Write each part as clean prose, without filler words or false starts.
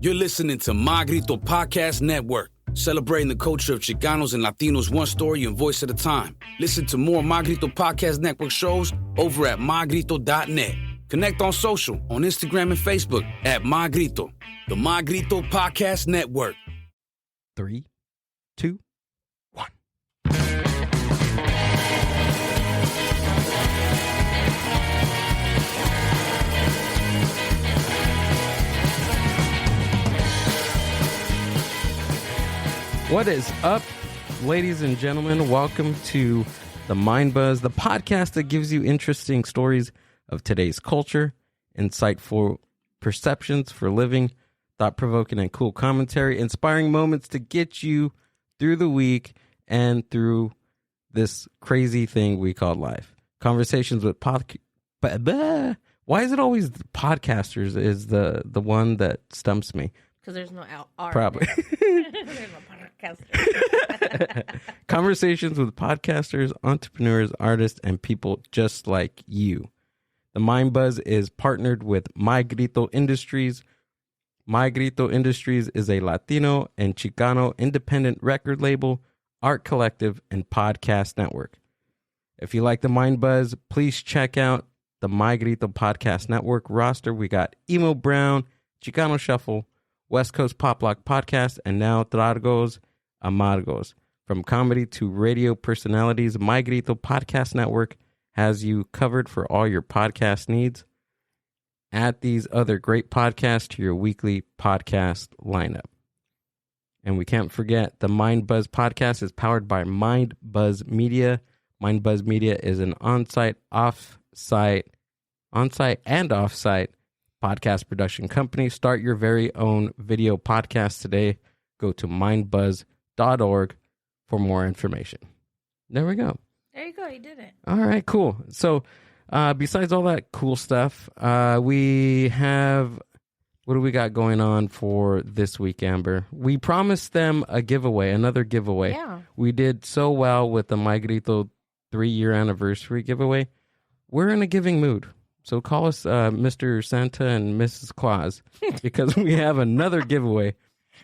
You're listening to My Grito Podcast Network, celebrating the culture of Chicanos and Latinos one story and voice at a time. Listen to more My Grito Podcast Network shows over at mygrito.net. Connect on social, on Instagram and Facebook at My Grito, the My Grito Podcast Network. 3, 2, 1. What is up, ladies and gentlemen? Welcome to the Mind Buzz, the podcast that gives you interesting stories of today's culture, insightful perceptions for living, thought-provoking and cool commentary, inspiring moments to get you through the week and through this crazy thing we call life. Conversations with why is it always the podcasters is the one that stumps me? Because there's no R. Probably. There's no podcaster. Conversations with podcasters, entrepreneurs, artists, and people just like you. The Mind Buzz is partnered with My Grito Industries. My Grito Industries is a Latino and Chicano independent record label, art collective, and podcast network. If you like the Mind Buzz, please check out the My Grito Podcast Network roster. We got Emo Brown, Chicano Shuffle, West Coast Pop Lock Podcast, and now Tragos Amargos. From comedy to radio personalities, My Grito Podcast Network has you covered for all your podcast needs. Add these other great podcasts to your weekly podcast lineup. And we can't forget the Mind Buzz podcast is powered by Mind Buzz Media. Mind Buzz Media is an on-site, and off-site podcast production company. Start your very own video podcast today. Go to mindbuzz.org for more information. There we go. There you go. You did it. All right, cool. So besides all that cool stuff, we have, what do we got going on for this week, Amber? We promised them a giveaway, another giveaway. Yeah. We did so well with the My Grito 3-year anniversary giveaway. We're in a giving mood. So call us Mr. Santa and Mrs. Claus because we have another giveaway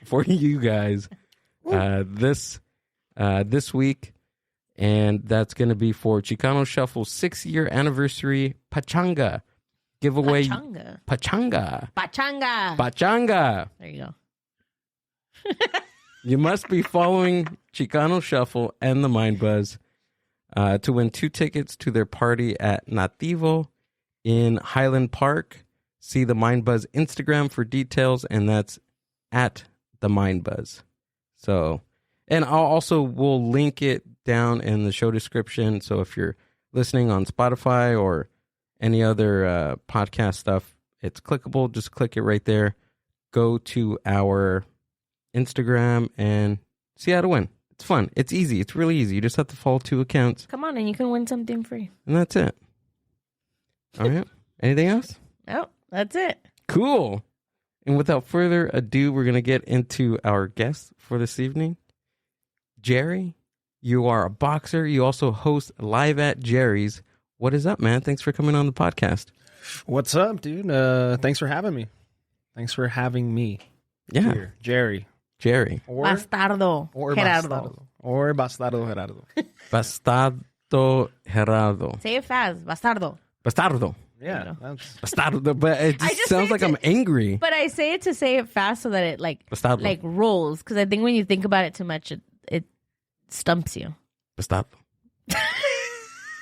for you guys this week. And that's going to be for Chicano Shuffle's 6-year anniversary pachanga giveaway. Pachanga. There you go. You must be following Chicano Shuffle and the Mind Buzz to win 2 tickets to their party at Nativo in Highland Park. See the Mind Buzz Instagram for details, and that's at the Mind Buzz. So, and we'll link it down in the show description. So if you're listening on Spotify or any other podcast stuff, it's clickable. Just click it right there. Go to our Instagram and see how to win. It's fun. It's easy. It's really easy. You just have to follow 2 accounts. Come on, and you can win something free. And that's it. All right. Anything else? No, that's it. Cool. And without further ado, we're going to get into our guest for this evening. Jerry, you are a boxer. You also host Live at Jerry's. What is up, man? Thanks for coming on the podcast. What's up, dude? Thanks for having me. Thanks for having me. Yeah. Here. Jerry. Or Bastardo Gerardo. Bastardo Gerardo. Bastardo Gerardo. Say it fast. Bastardo. Yeah. That's... Bastardo. But it just sounds like I'm angry. But I say it to say it fast so that it like rolls. Because I think when you think about it too much, it stumps you. Bastardo.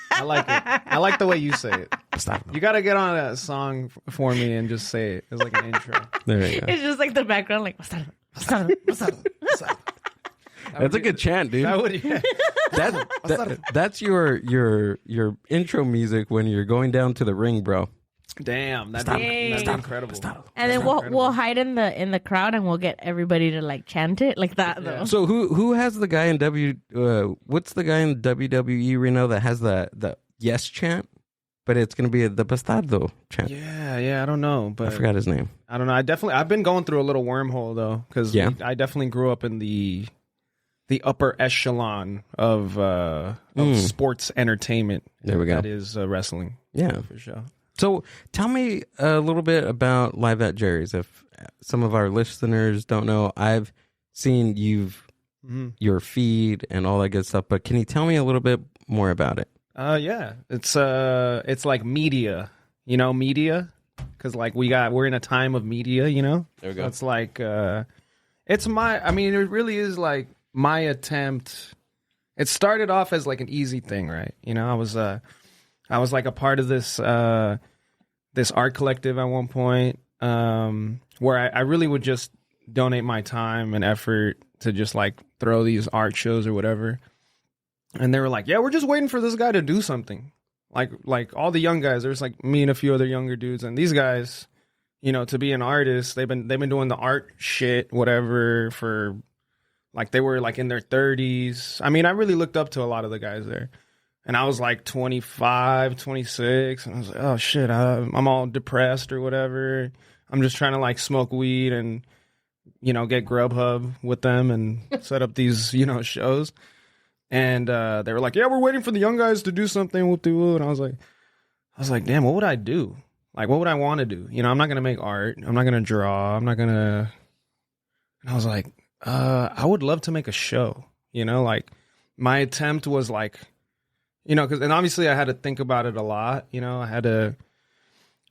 I like it. I like the way you say it. Bastardo. You got to get on a song for me and just say it. It's like an intro. There you go. It's just like the background, like Bastardo. That's a good chant, dude. That would, yeah. That's your intro music when you're going down to the ring, bro. Damn, that'd be incredible. And then we'll hide in the crowd and we'll get everybody to like chant it like that though. So who has the guy in what's the guy in WWE Reno that has the yes chant? But it's gonna be the Bastardo chant. Yeah, I don't know, but I forgot his name. I don't know. I've been going through a little wormhole though, because I definitely grew up in the upper echelon of sports entertainment. There we go. That is wrestling. Yeah, for sure. So tell me a little bit about Live at Jerry's, if some of our listeners don't know, I've seen your feed and all that good stuff, but can you tell me a little bit more about it? Yeah, it's like media, media, because like we're in a time of media, There we go. So it's like it really is like my attempt. It started off as like an easy thing, right? I was like a part of this this art collective at one point, where I really would just donate my time and effort to just like throw these art shows or whatever. And they were like, yeah, we're just waiting for this guy to do something. Like all the young guys, there's like me and a few other younger dudes, and these guys, to be an artist, they've been doing the art shit, whatever, for like they were like in their 30s. I mean, I really looked up to a lot of the guys there. And I was like 25, 26, and I was like, oh shit, I'm all depressed or whatever. I'm just trying to like smoke weed and get Grubhub with them and set up these shows. And they were like, yeah, we're waiting for the young guys to do something. Whoop-de-woo. And I was like, damn, what would I do? Like, what would I want to do? I'm not going to make art. I'm not going to draw. I'm not going to. And I was like, I would love to make a show. Like my attempt was like, and obviously I had to think about it a lot. I had to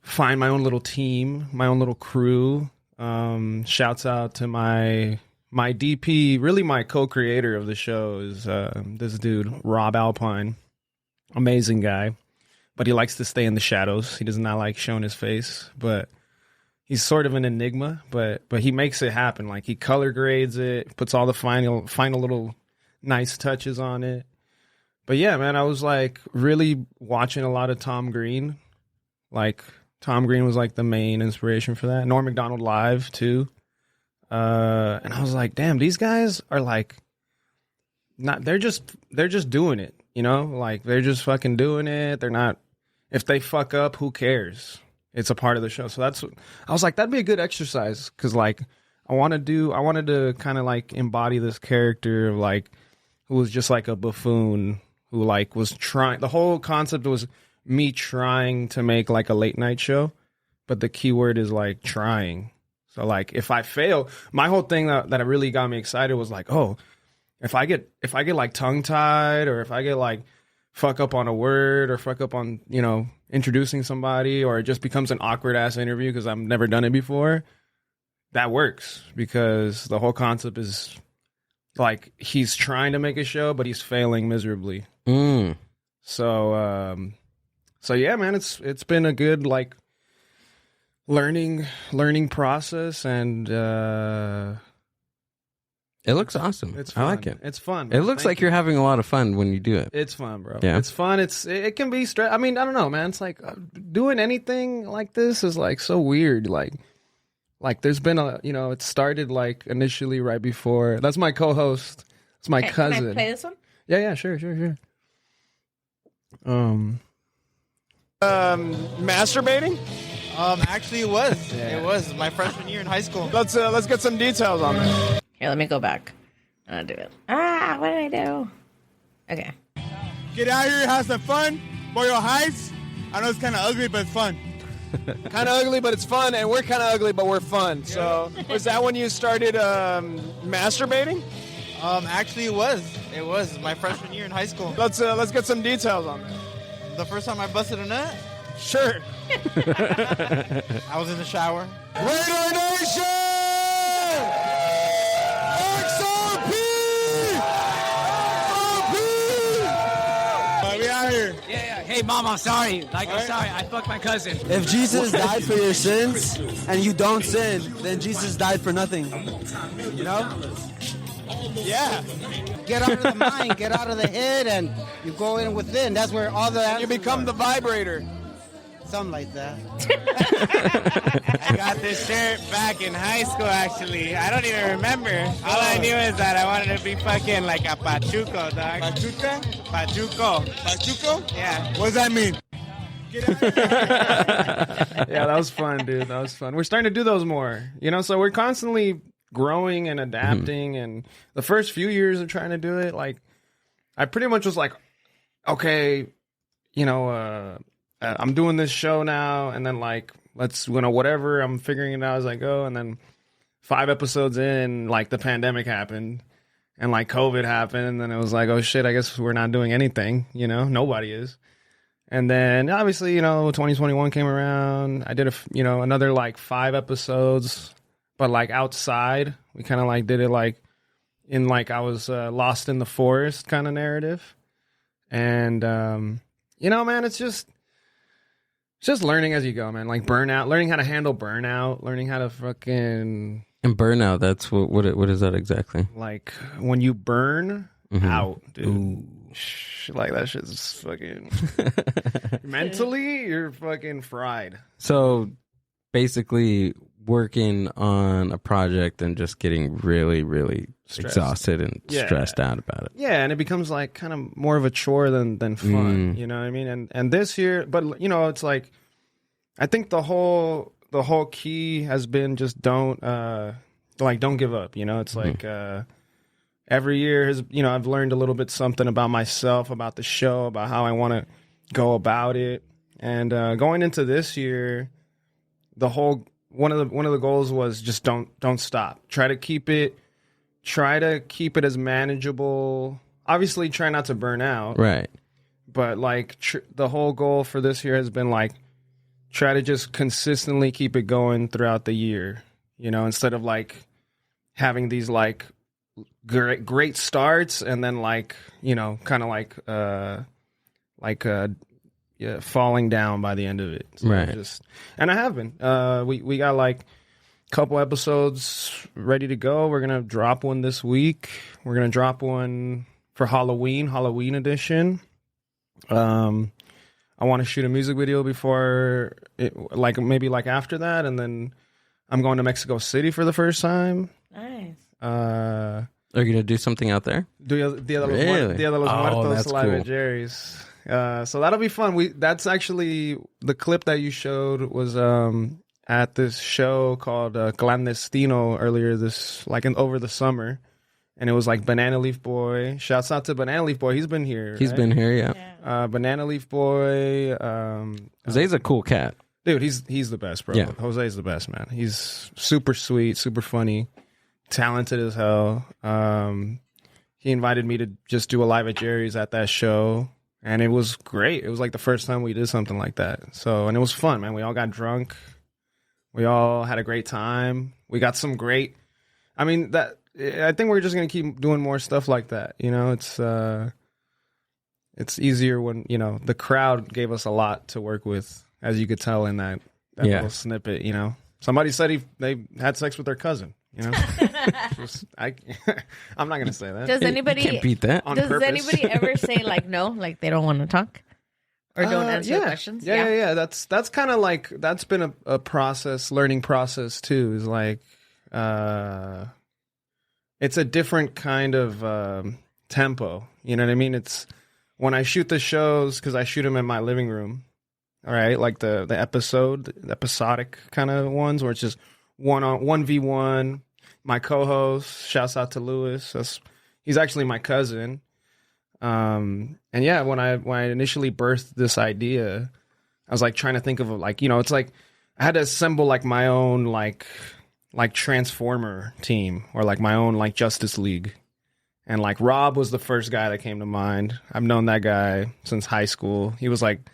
find my own little team, my own little crew. Shouts out to my DP, really my co-creator of the show is this dude, Rob Alpine. Amazing guy. But he likes to stay in the shadows. He does not like showing his face. But he's sort of an enigma. But he makes it happen. Like he color grades it, puts all the final little nice touches on it. But yeah, man, I was like really watching a lot of Tom Green. Like Tom Green was like the main inspiration for that. Norm Macdonald Live too. And I was like, damn, these guys are like they're just doing it, like they're just fucking doing it. They're not, if they fuck up, who cares? It's a part of the show. So I was like, that'd be a good exercise. Cause like I wanted to kind of like embody this character of like, who was just like a buffoon who like was trying, the whole concept was me trying to make like a late night show, but the key word is like trying. So like if I fail, my whole thing that really got me excited was like, oh, if I get like tongue tied, or if I get like fuck up on a word, or fuck up on, introducing somebody, or it just becomes an awkward ass interview because I've never done it before, that works, because the whole concept is like he's trying to make a show, but he's failing miserably. So yeah, man, it's been a good like learning process, and it looks awesome. It's fun. I like it. It's fun. It looks like you're having a lot of fun when you do it. It's fun, bro. Yeah. It's fun. It can be stress. I mean, I don't know, man. It's like doing anything like this is like so weird. Like there's been it started like initially right before. That's my co-host. It's my cousin. Can I play this one? Yeah, sure. Masturbating? Actually, it was. Yeah. It was my freshman year in high school. Let's get some details on that. Here, let me go back. I'll do it. What did I do? Okay. Get out here, have some fun. Boyle Heights. I know it's kind of ugly, but it's fun. Kind of ugly, but it's fun, and we're kind of ugly, but we're fun. So, was that when you started masturbating? Actually, it was. It was my freshman year in high school. Let's get some details on that. The first time I busted a nut? Sure. I was in the shower. Raider Nation! XRP! We out here. Yeah. Hey, Mom, I'm sorry. I'm sorry. I fucked my cousin. If Jesus died for your sins and you don't sin, then Jesus died for nothing. You know? Yeah. Get out of the mind, get out of the head, and you go in within. That's where all the answers You become the vibrator. Something like that. I got this shirt back in high school, actually. I don't even remember. All I knew is that I wanted to be fucking like a pachuco, dog. Pachuca? Pachuco. Pachuco? Yeah. What does that mean? Yeah, that was fun, dude. That was fun. We're starting to do those more. So we're constantly growing and adapting. And the first few years of trying to do it, like, I pretty much was like, okay, I'm doing this show now, and then like let's, whatever, I'm figuring it out as I go. And then 5 episodes in, like, the pandemic happened and, like, COVID happened. And then it was like, oh, shit, I guess we're not doing anything, nobody is. And then, obviously, 2021 came around. I did, another, like, 5 episodes, but, like, outside. We kind of, like, did it, like, in, like, I was lost in the forest kind of narrative. And, man, it's just learning as you go, man. Like, burnout, learning how to handle burnout, learning how to fucking... And burnout, that's what is that exactly? Like, when you burn out, dude. Ooh. Like, that shit's fucking... mentally, you're fucking fried. So, basically, working on a project and just getting really, really exhausted and stressed out about it. Yeah, and it becomes, like, kind of more of a chore than fun, you know what I mean? And this year, but, it's like, I think the whole key has been just don't give up, It's like... every year has, I've learned a little bit something about myself, about the show, about how I want to go about it. And going into this year, one of the goals was just don't stop. Try to keep it as manageable. Obviously, try not to burn out. Right. But like the whole goal for this year has been like try to just consistently keep it going throughout the year. Instead of like having these like great starts and then like kind of like falling down by the end of it. So right. And I have been. We got like a couple episodes ready to go. We're gonna drop one this week. We're gonna drop one for Halloween edition. I want to shoot a music video before like maybe like after that, and then I'm going to Mexico City for the first time. Nice. Are you gonna do something out there? Dia de los Muertos live at Jerry's. So that'll be fun. That's actually the clip that you showed was at this show called Clandestino earlier over the summer, and it was like Banana Leaf Boy. Shouts out to Banana Leaf Boy. He's been here. He's been here, yeah. Banana Leaf Boy. Jose's a cool cat, dude. He's the best, bro. Yeah. Jose's the best, man. He's super sweet, super funny. Talented as hell. He invited me to just do a live at Jerry's at that show, and it was great. It was like the first time we did something like that. So, and it was fun, man. We all got drunk. We all had a great time. We got some great. I mean, I think we're just gonna keep doing more stuff like that. It's easier when the crowd gave us a lot to work with, as you could tell in that little snippet. Somebody said they had sex with their cousin. I'm not gonna say that. Does anybody can't beat that? Does anybody ever say like no, like they don't want to talk or don't answer questions? Yeah. That's kind of like that's been a learning process too. Is like it's a different kind of tempo. You know what I mean? It's when I shoot the shows because I shoot them in my living room. All right, like the episodic kind of ones where it's just 1v1. My co-host, shouts out to Lewis. He's actually my cousin. And yeah, when I initially birthed this idea, I was like trying to think of like, it's like I had to assemble like my own like Transformer team or like my own like Justice League. And like Rob was the first guy that came to mind. I've known that guy since high school. He was like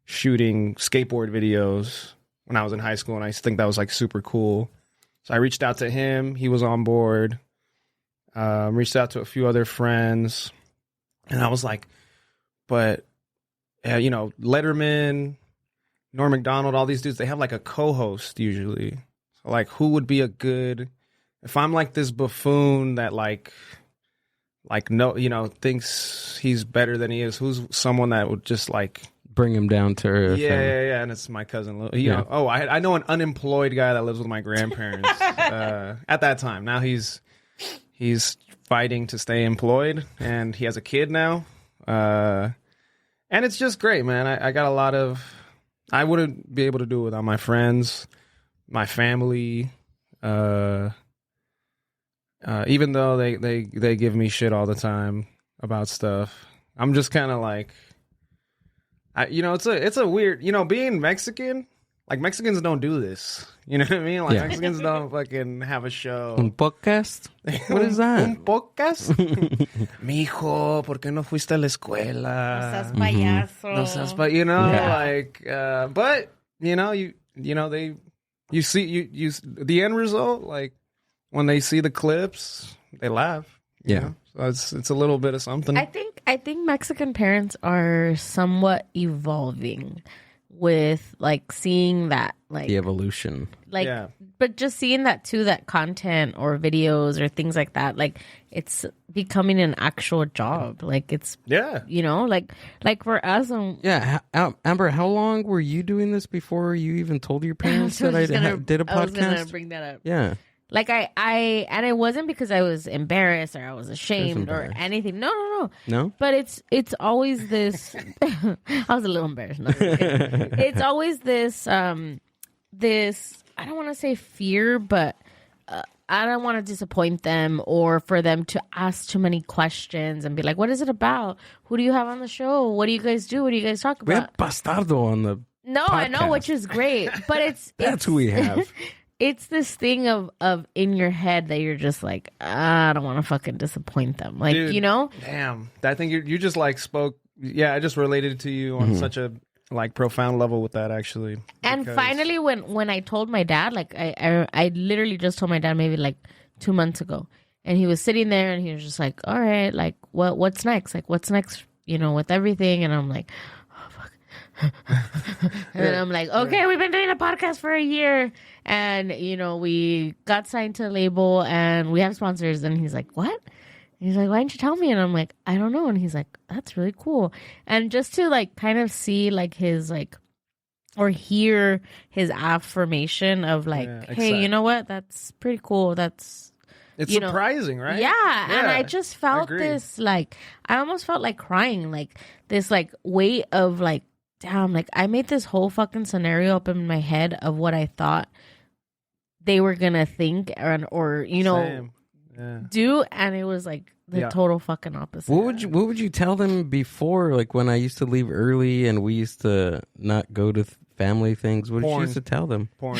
shooting skateboard videos when I was in high school, and I think that was like super cool. So I reached out to him. He was on board. Reached out to a few other friends. And I was like, but, Letterman, Norm Macdonald, all these dudes, they have like a co-host usually. So like, who would be if I'm like this buffoon that thinks he's better than he is, who's someone that would just like bring him down to earth. Yeah, and it's my cousin. I know an unemployed guy that lives with my grandparents at that time. Now he's fighting to stay employed, and he has a kid now. And it's just great, man. I got a lot of. I wouldn't be able to do it without my friends, my family. Even though they give me shit all the time about stuff, I'm just kind of like. It's a weird, being Mexican, like Mexicans don't do this. You know what I mean? Like Mexicans don't fucking have a show. Un podcast? What is that? Un podcast? Mijo, ¿por qué no fuiste a la escuela? No seas payaso. No seas you know, like, but you know, you see the end result, like when they see the clips, they laugh. You know? So it's a little bit of something. I think Mexican parents are somewhat evolving with like seeing that, like the evolution, like but just seeing that too, that content or videos or things like that, like it's becoming an actual job. Like it's you know, like for us. Amber, how long were you doing this before you even told your parents that I did a podcast? I was gonna bring that up. Yeah. Like and it wasn't because I was embarrassed or I was ashamed or anything. No. But it's always this. I was a little embarrassed. No, it's always this. This I don't want to say fear, but I don't want to disappoint them or for them to ask too many questions and be like, "What is it about? Who do you have on the show? What do you guys do? What do you guys talk about?" We have Bastardo on the. No, podcast. I know, which is great, but that's who we have. It's this thing of in your head that you're just like, I don't want to fucking disappoint them. Like, dude, you know? Damn. I think you just like spoke. Yeah, I just related to you on such a like profound level with that, actually. And finally, when I told my dad, like I literally just told my dad maybe like 2 months ago. And he was sitting there and he was just like, all right, like what's next? Like, what's next, you know, with everything? And I'm like, and then I'm like, okay, we've been doing a podcast for a year, and you know, we got signed to a label and we have sponsors. And he's like, what? And he's like, why didn't you tell me? And I'm like, I don't know. And he's like, that's really cool. And just to like kind of see like his like or hear his affirmation of like, hey, you know what? That's pretty cool. It's surprising, right? Yeah. And I just felt this like, I almost felt like crying, like this like weight of like, damn, like I made this whole fucking scenario up in my head of what I thought they were gonna think or you know do, and it was like the total fucking opposite. What would you tell them before, like when I used to leave early and we used to not go to family things? What did you used to tell them? Porn.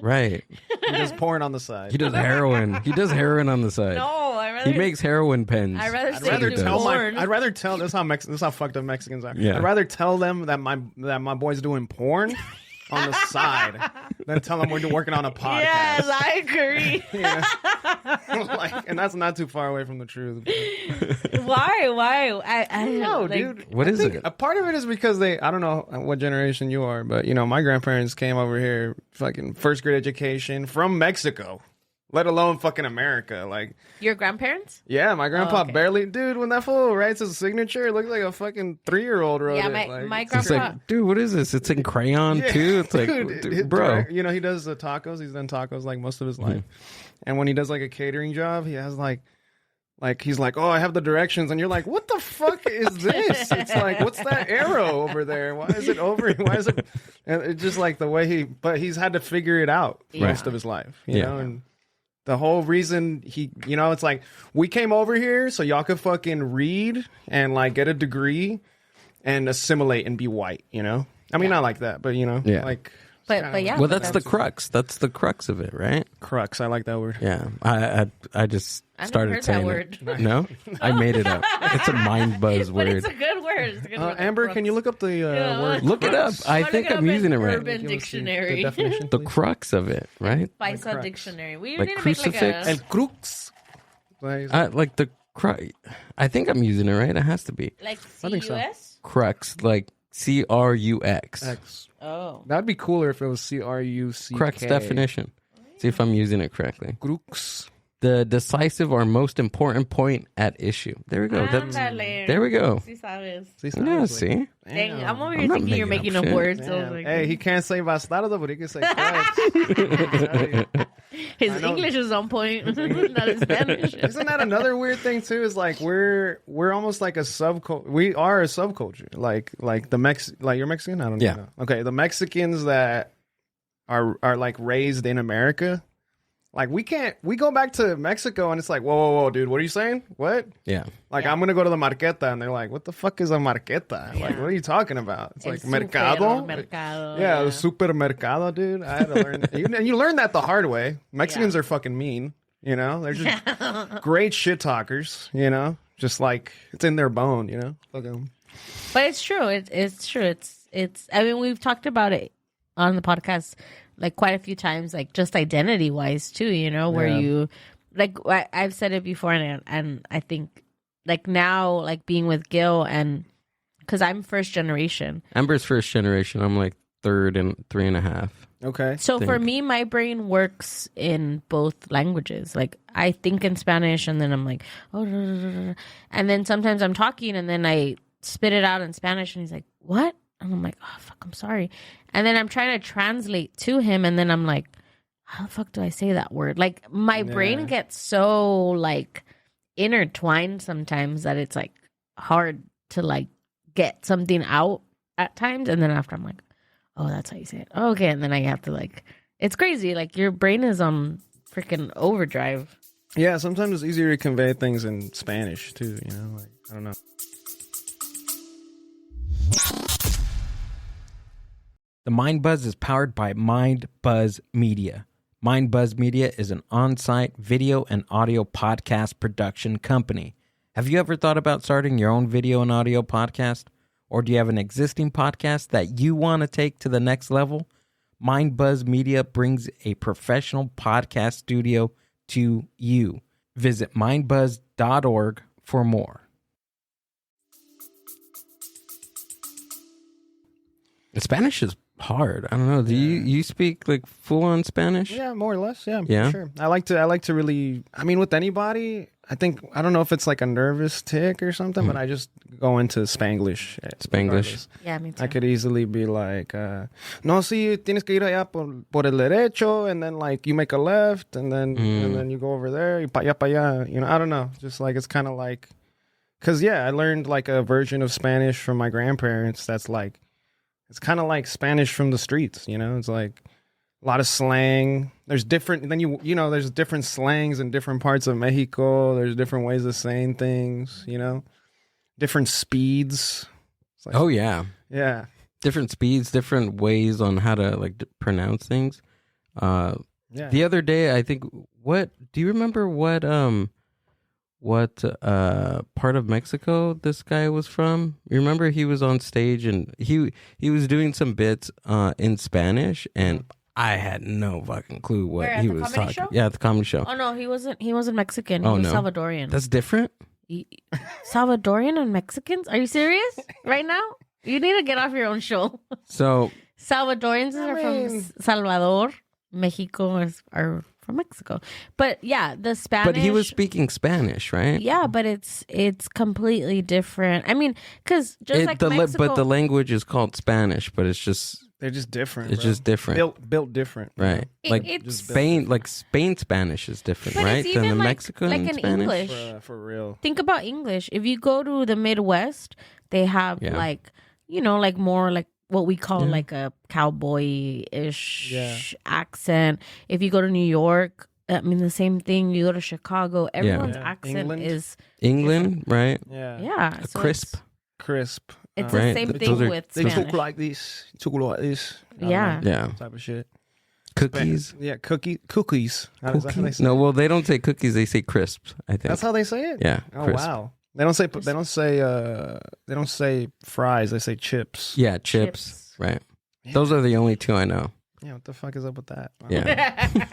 Right. He does porn on the side. He does heroin. He does heroin on the side. No, he makes heroin pens. I'd rather tell porn. I'd rather tell. This is how fucked up Mexicans are. Yeah. I'd rather tell them that my boy's doing porn on the side than tell them we're working on a podcast. Yes, I agree. And that's not too far away from the truth. Why? I don't know, like, dude. What is it? A part of it is because I don't know what generation you are, but you know, my grandparents came over here, fucking first grade education from Mexico. Let alone fucking America. Like your grandparents? Yeah, my grandpa barely. Dude, when that fool writes his signature, it looks like a fucking 3-year-old wrote it. My grandpa. It's like, dude, what is this? It's in crayon too. It's like, dude, bro. You know, he does the tacos. He's done tacos like most of his life. And when he does like a catering job, he has like he's like, oh, I have the directions, and you're like, what the fuck is this? It's like, what's that arrow over there? Why is it over? Why is it? And it's just like the way but he's had to figure it out most of his life, you know, and. The whole reason it's like, we came over here so y'all could fucking read and like get a degree and assimilate and be white, you know? I mean, not like that, but you know, like. But yeah. Well, that's the crux. That's the crux of it, right? Crux. I like that word. Yeah. I just started saying that word. No? I made it up. It's a mind buzz word. But it's a good word. Amber, can you look up the word? Look it up. I think I'm using it right. Urban Dictionary. The definition, the crux of it, right? Paisa Dictionary. We like need to crucifix. Make like El crux. Like the crux. I think I'm using it right. It has to be. Like I think so. C-U-S? Crux, like CRUX. X. Oh. That'd be cooler if it was CRUCK. Crux definition. See if I'm using it correctly. Crux. The decisive or most important point at issue. There we go. There we go. Sí sabes. Yeah, see? Dang, I'm over here thinking you're making up words. So like, hey, he can't say bastardo, but he can say crux. His English is on point, not his Spanish. Isn't that another weird thing too? Is like we're almost like a subculture. We are a subculture. Like the like you're Mexican. I don't know. Okay, the Mexicans that are like raised in America, Like we go back to Mexico and it's like, whoa, dude, what are you saying? What? Yeah. Like I'm gonna go to the marqueta and they're like, what the fuck is a marqueta? Like, what are you talking about? It's like mercado. Yeah, the supermercado, dude. I had to learn. And you learn that the hard way. Mexicans are fucking mean. You know, they're just great shit talkers. You know, just like it's in their bone. You know, but it's true. It's true. It's. I mean, we've talked about it on the podcast like quite a few times, like just identity wise too, you know, where you like I've said it before and I think like now like being with Gil and because I'm first generation. Amber's first generation. I'm like third and 3.5. Okay. So for me, my brain works in both languages. Like I think in Spanish and then I'm like, oh, and then sometimes I'm talking and then I spit it out in Spanish and he's like, what? And I'm like, oh, fuck, I'm sorry. And then I'm trying to translate to him. And then I'm like, how the fuck do I say that word? Like, my brain gets so, like, intertwined sometimes that it's, like, hard to, like, get something out at times. And then after I'm like, oh, that's how you say it. Oh, okay. And then I have to, like, it's crazy. Like, your brain is on freaking overdrive. Yeah, sometimes it's easier to convey things in Spanish, too, you know? Like, I don't know. The Mind Buzz is powered by Mind Buzz Media. Mind Buzz Media is an on-site video and audio podcast production company. Have you ever thought about starting your own video and audio podcast? Or do you have an existing podcast that you want to take to the next level? Mind Buzz Media brings a professional podcast studio to you. Visit mindbuzz.org for more. Spanish is hard. I don't know. Do you speak like full on Spanish? Yeah, more or less. Yeah, for sure. I like to really. I mean, with anybody, I don't know if it's like a nervous tick or something, but I just go into Spanglish. Spanglish. Yeah, me too. I could easily be like, no, sí, tienes que ir allá por el derecho, and then like you make a left, and then you go over there, y pa allá. You know, I don't know. Just like it's kind of like, cause I learned like a version of Spanish from my grandparents. That's like. It's kind of like Spanish from the streets, you know? It's like a lot of slang. There's different, then there's different slangs in different parts of Mexico. There's different ways of saying things, you know? Different speeds. Like, oh, yeah. Yeah. Different speeds, different ways on how to like pronounce things. The other day, I think, do you remember what part of Mexico this guy was from? You remember he was on stage and he was doing some bits in Spanish and I had no fucking clue what he was talking. Show? Yeah, at the comedy show. Oh no, he wasn't Mexican. He was Salvadorian. That's different? Salvadorian and Mexicans? Are you serious? Right now? You need to get off your own show. So Salvadorians are from Salvador. Mexico are from Mexico. But yeah, the Spanish. But he was speaking Spanish, right? Yeah, but it's completely different. I mean, because Mexico. But the language is called Spanish, but it's just. They're just different. It's just different. Built different. Right. Spain Spanish is different, right? It's even than the like, Mexican like in Spanish. English. For real. Think about English. If you go to the Midwest, they have like, like more like what we call like a cowboy-ish accent. If you go to New York, I mean the same thing. You go to Chicago, everyone's accent is England, right? Yeah. Yeah. So crisp. It's the same thing with they Spanish. talk like this. Talk like this. Yeah. Yeah. Type of shit. Cookies. Yeah, cookies. How does that how they say No, it? well, they don't say cookies. They say crisps. I think That's how they say it. Yeah. Oh crisp. wow. They don't say fries. They say chips. Yeah, chips. Right. Yeah. Those are the only two I know. Yeah. What the fuck is up with that? Yeah.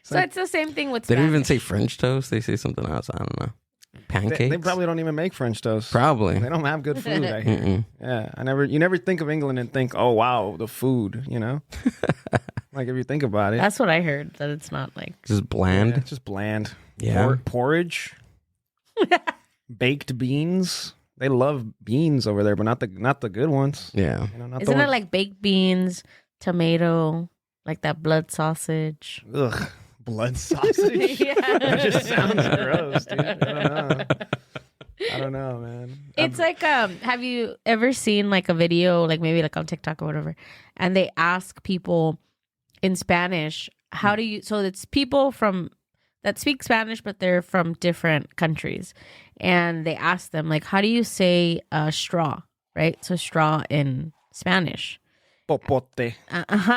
So it's the same thing with They Spanish. don't even say French toast. They say something else. I don't know. Pancakes. They probably don't even make French toast. Probably. They don't have good food. I hear. Yeah. You never think of England and think, oh wow, the food. You know. Like if you think about it, That's what I heard. That it's not like just bland. Yeah, it's just bland. Yeah. Porridge. Baked beans. They love beans over there, but not the good ones. Yeah. You know, not Isn't the it like baked beans, tomato, like that blood sausage? Ugh, blood sausage. Yeah. That just sounds gross, dude. I don't know, man. It's like, have you ever seen like a video, like maybe like on TikTok or whatever, and they ask people in Spanish, how do you? So it's people that speak Spanish, but they're from different countries, and they ask them like, how do you say straw? Right, so straw in Spanish. Popote.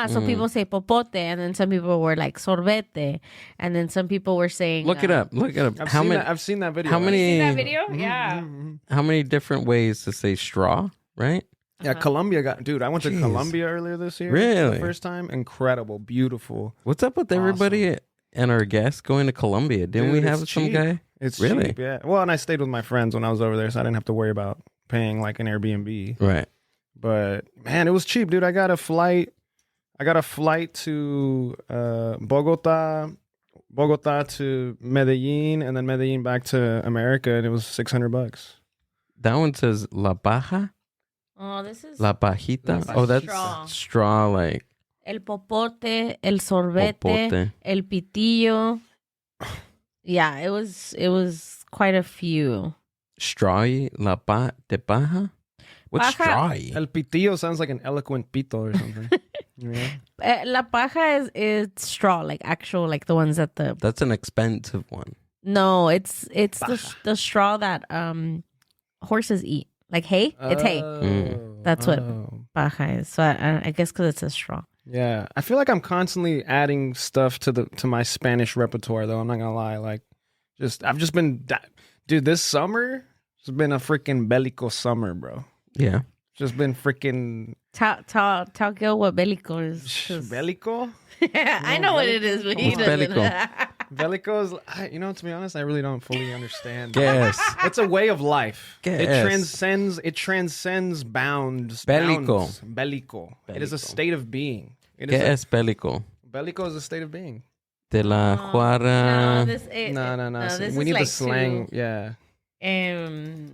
So people say popote, and then some people were like sorbete, and then some people were saying. Look it up. I've seen that video. How many? You seen that video? Yeah. How many different ways to say straw? Right. Yeah, Colombia dude, I went to Colombia earlier this year. Really? For the first time. Incredible. Beautiful. What's up with everybody and our guests going to Colombia? Didn't we have some guy? It's really cheap, yeah. Well, and I stayed with my friends when I was over there, so I didn't have to worry about paying like an Airbnb. Right. But man, it was cheap, dude. I got a flight to Bogota to Medellin, and then Medellin back to America, and it was $600. That one says La Baja. Oh, this is La Bajita. Oh, that's straw like. El popote, el sorbete, Popote. el pitillo. Yeah, it was quite a few. Strawy de Baja. What's Baja. strawy? El pitillo sounds like an eloquent pito or something. Yeah. La paja is straw, like actual, like the ones that the. That's an expensive one. No, it's the straw that horses eat, like hay. It's hay. That's what paja is. So I guess because it's a straw. Yeah, I feel like I'm constantly adding stuff to my Spanish repertoire, though. I'm not gonna lie. Like, I've just been, dude. This summer has been a freaking bellico summer, bro. Yeah. Just been freaking. Tell Gil what bellico is. Bellico? I know what it is, but he What's doesn't. bellico? Bellico is, to be honest, I really don't fully understand. Yes. It's a way of life. Yes. It transcends bounds. Bellico. Bellico. It is a state of being. ¿Qué es bellico? Bellico is a state of being. De la Juara. No. We need like the slang. too, Yeah.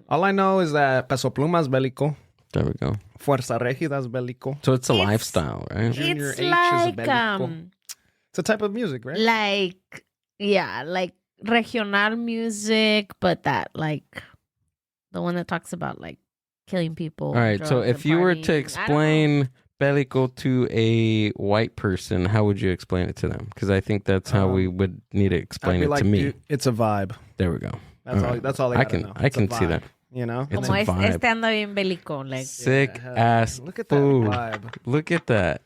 All I know is that Peso Pluma is bellico. There we go. Fuerza Regida is bellico. So it's a lifestyle, right? Junior It's H is like bellico. It's a type of music, right? like regional music, but that like the one that talks about like killing people. All right. So if you were to explain bellico to a white person, how would you explain it to them? Because I think that's how we would need to explain it to me. Dude, it's a vibe. There we go. That's all I know. I can see that. You know? It's Como a vibe. este anda bien bélico, like Sick Yeah, ass Look at that food. vibe. Look at that.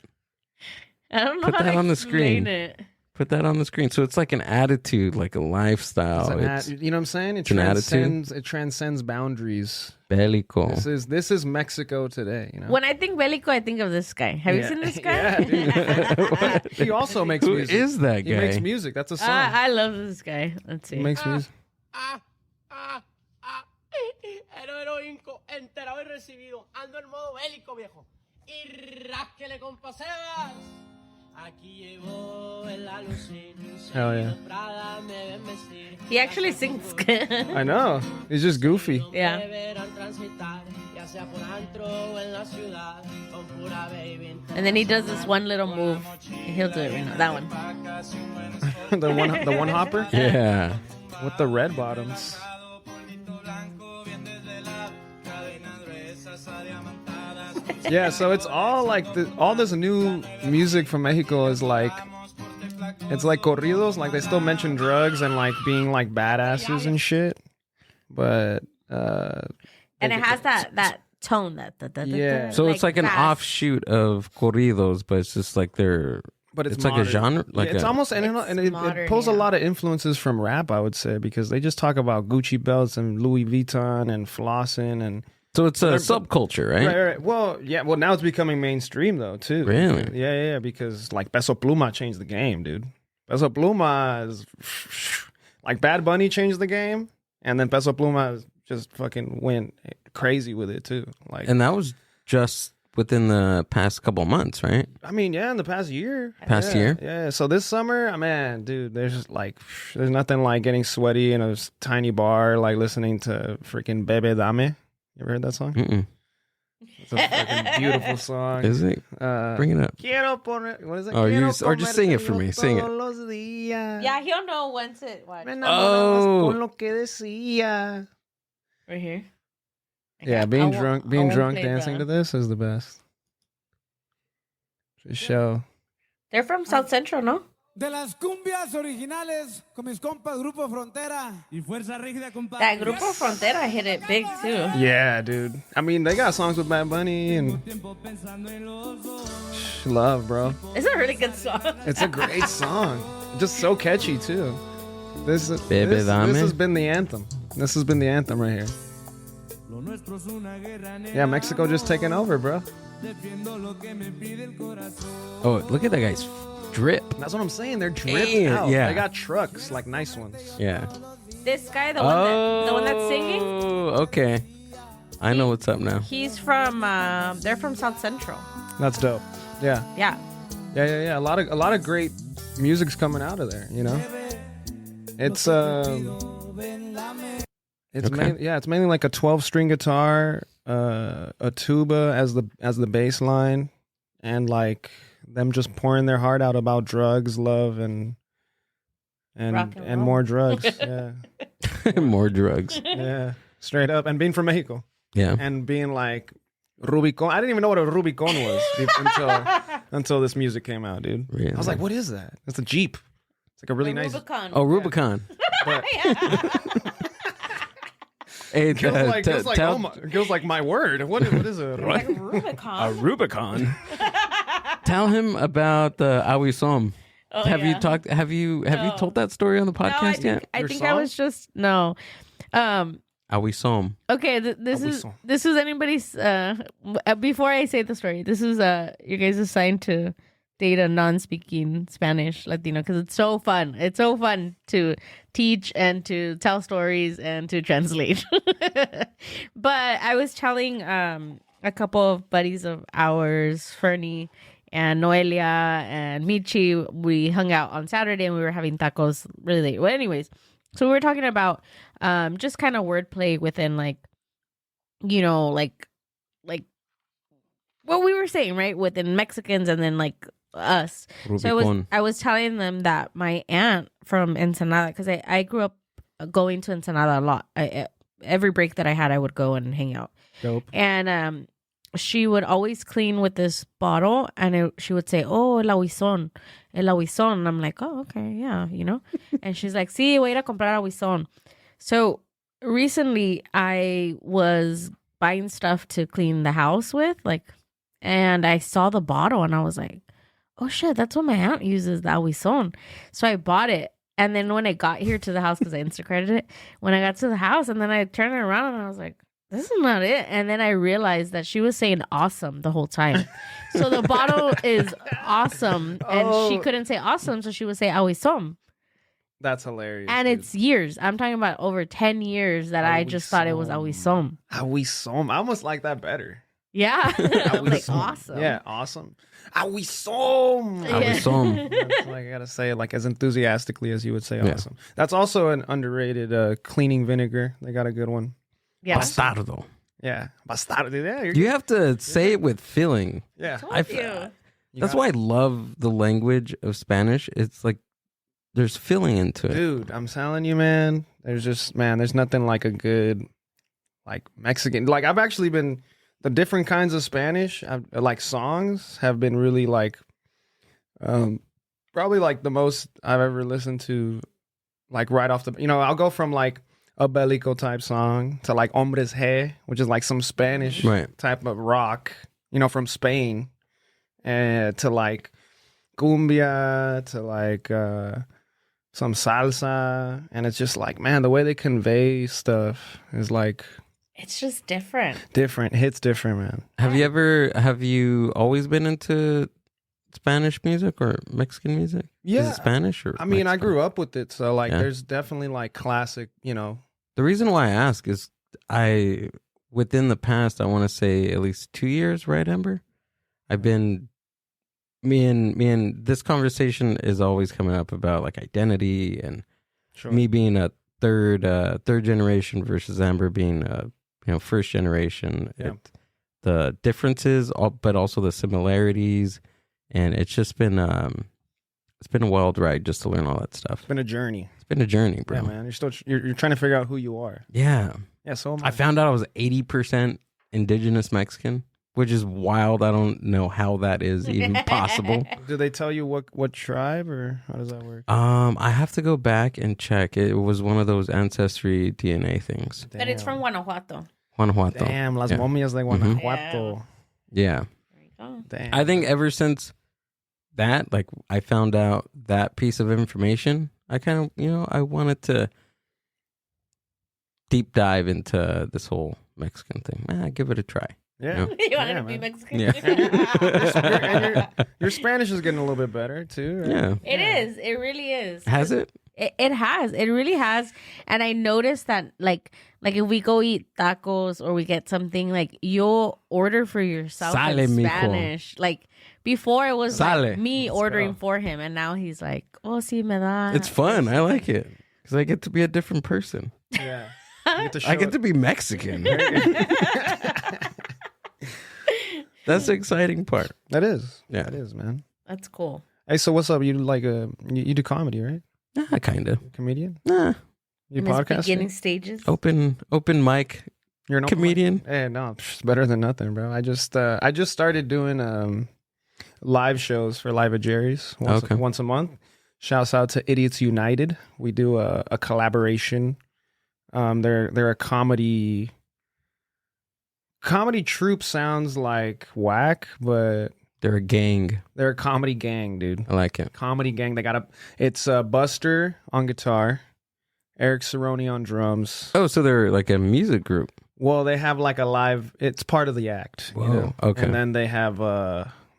I don't know Put how that to on the explain screen. it. Put that on the screen. So it's like an attitude, like a lifestyle. You know what I'm saying? It's an attitude. It transcends boundaries. Bellico. This is Mexico today. You know? When I think bélico, I think of this guy. Have you seen this guy? Yeah, dude. He also makes Who music. is that guy? He makes music. That's a song. I love this guy. Let's see. He makes music. Héroe heroico, enterado y recibido. Ando en modo bélico, viejo. Y rásquele con Sebas. Aquí llegó el alucin. Hell yeah. Prada me ven vestir. He actually sings good. I know. He's just goofy. Yeah. And then he does this one little move. He'll do it right now. That one. the one hopper? Yeah. With the red bottoms. Yeah, so it's all like all this new music from Mexico is like, it's like corridos, like they still mention drugs and like being like badasses and shit, but and it has that tone Yeah. So it's like an fast. offshoot of corridos, but it's just like but it's like a modern. genre. Like it's almost and it modern, pulls a yeah. lot of influences from rap, I would say, because they just talk about Gucci belts and Louis Vuitton and flossing and. So it's a subculture, right? Right. Well, yeah. Well, now it's becoming mainstream though too. Really? Yeah. Because like Peso Pluma changed the game, dude. Peso Pluma is like Bad Bunny changed the game, and then Peso Pluma just fucking went crazy with it too. Like, And that was just within the past couple of months, right? I mean, yeah, in the past year. Year? Yeah. So this summer, man, dude, there's nothing like getting sweaty in a tiny bar, like listening to freaking Bebe Dame. You ever heard that song? Mm-mm. It's a fucking beautiful song. Is it? Bring it up. Quiero poner, what is it? Oh, Quiero or just sing it for me. Sing it. todos los días. Yeah, he'll know once it. Watch. Me enamorabas Oh. con lo que decía. Right here. Yeah, I being won't drunk play dancing the- to this is the best. Just show. They're from South Central, no? de las cumbias originales con mis compas Grupo Frontera. Y Fuerza Rígida, compadre. That Grupo Frontera hit it big too. Yeah, dude. I mean, they got songs with Bad Bunny and love, bro. It's a really good song. It's a great song. Just so catchy too. This Bebe Dame. has been the anthem. This has been the anthem right here. Yeah, Mexico just taking over, bro. Oh, look at that guy's drip. That's what I'm saying. They're dripped Damn, out. yeah. They got trucks, like nice ones. Yeah. This guy, the one that's singing, Oh, okay. I know what's up now. he's from. They're from South Central. That's dope. Yeah. Yeah. Yeah. A lot of great music's coming out of there. You know. It's It's Okay. it's mainly like a 12-string guitar, a tuba as the bass line, and like them just pouring their heart out about drugs, love, and Rock and roll. more drugs. Yeah, More drugs. yeah, straight up. And being from Mexico, Yeah. and being like Rubicon. I didn't even know what a Rubicon was until this music came out, dude. Really? I was like, what is that? It's a Jeep. It's like a really nice. Rubicon. Oh, Rubicon. But Hey, it feels like my word. What is it? Like Rubicon. Rubicon. Tell him about the Awisom. Oh, Have yeah. you talked? Have you No. told that story on the No, podcast yet? I Your think song? I was just no. Awisom. Okay, this is anybody's. Before I say the story, this is you guys assigned to date a non-speaking Spanish Latino because it's so fun. It's so fun to teach and to tell stories and to translate. But I was telling a couple of buddies of ours, Fernie and Noelia and Michi. We hung out on Saturday and we were having tacos really late. Well, anyways, so we were talking about just kind of wordplay within like what we were saying, right? Within Mexicans and then like us. So Rubicon. I was telling them that my aunt from Ensenada, because I grew up going to Ensenada a lot. Every break that I had, I would go and hang out. Dope. And she would always clean with this bottle, and she would say, "Oh, el aguizón." And I'm like, "Oh, okay, yeah, you know." And she's like, "Sí, voy a ir a comprar aguizón." So recently, I was buying stuff to clean the house with, and I saw the bottle, and I was like, "Oh shit, that's what my aunt uses, the aguizón." So I bought it. And then when I got here to the house, because I Instacredited it, when I got to the house, and then I turned it around and I was like, this is not it. And then I realized that she was saying awesome the whole time. So the bottle is awesome. And she couldn't say awesome, so she would say aguizón. That's hilarious. And dude. it's years. I'm talking about over 10 years that I just thought it was aguizón. Aguizón. I almost like that better. Yeah. I'm like, Aguizón. awesome. Yeah, awesome. Aguizón. Awisom. That's like I gotta say it like as enthusiastically as you would say Yeah. awesome. That's also an underrated cleaning vinegar. They got a good one. Yeah. Bastardo. Yeah. Bastardo. Yeah, You have to say it with feeling. yeah. Told you. That's why I love the language of Spanish. It's like there's feeling into it. Dude, I'm telling you, man, there's nothing like a good like Mexican. Like I've actually been the different kinds of Spanish, like songs have been really like probably like the most I've ever listened to, like right off the, I'll go from like a Belico type song to like Hombres G, which is like some Spanish Right. type of rock, from Spain, and to like cumbia, to like some salsa. And it's just like, man, the way they convey stuff is like It's just different. different. Hits different, man. Have you always been into Spanish music or Mexican music? Is Yeah. it Spanish or I mean, I Mexican? grew up with it, so like Yeah. there's definitely like classic, The reason why I ask is within the past, I want to say at least 2 years, right, Amber? I've been, me and this conversation is always coming up about like identity and Sure. me being a third generation versus Amber being first generation. Yeah. The differences, but also the similarities, and it's just been it's been a wild ride just to learn all that stuff. It's been a journey. It's been a journey, bro. Yeah, man. You're still you're trying to figure out who you are. Yeah. Yeah, so am I found out I was 80% indigenous Mexican. which is wild. I don't know how that is even possible. Do they tell you what tribe, or how does that work? I have to go back and check. It was one of those ancestry DNA things. But it's from Guanajuato. Guanajuato. Damn, las Yeah. momias de Guanajuato. Yeah. There you go. Damn. I think ever since that, like, I found out that piece of information, I kind of, I wanted to deep dive into this whole Mexican thing. Give it a try. Yeah. You wanted Yeah, to be man. Mexican? Yeah. Your Spanish is getting a little bit better too, right? Yeah. It is. It really is. Has it? It has. It really has. And I noticed that, like if we go eat tacos or we get something, like, you'll order for yourself Sale, in mijo. Spanish. Like, before it was Sale. like me ordering for him, and now he's like, oh, sí, me da. It's fun. I like it. Because I get to be a different person. Yeah. I get to be Mexican. That's the exciting part. That is. Yeah. That is, man. That's cool. Hey, so what's up? You you do comedy, right? Nah, kind of. Comedian? Nah. You In his podcast? beginning stages. Open mic You're an open comedian. mic? Hey, no, it's better than nothing, bro. I just started doing live shows for Live at Jerry's once a month. Shouts out to Idiots United. We do a collaboration. They're a comedy troupe. Sounds like whack, but They're a gang. they're a comedy gang, dude. I like it. Comedy gang. It's Buster on guitar, Eric Cerrone on drums. Oh, so they're like a music group. Well, they have like a live. It's part of the act. Whoa, okay. And then they have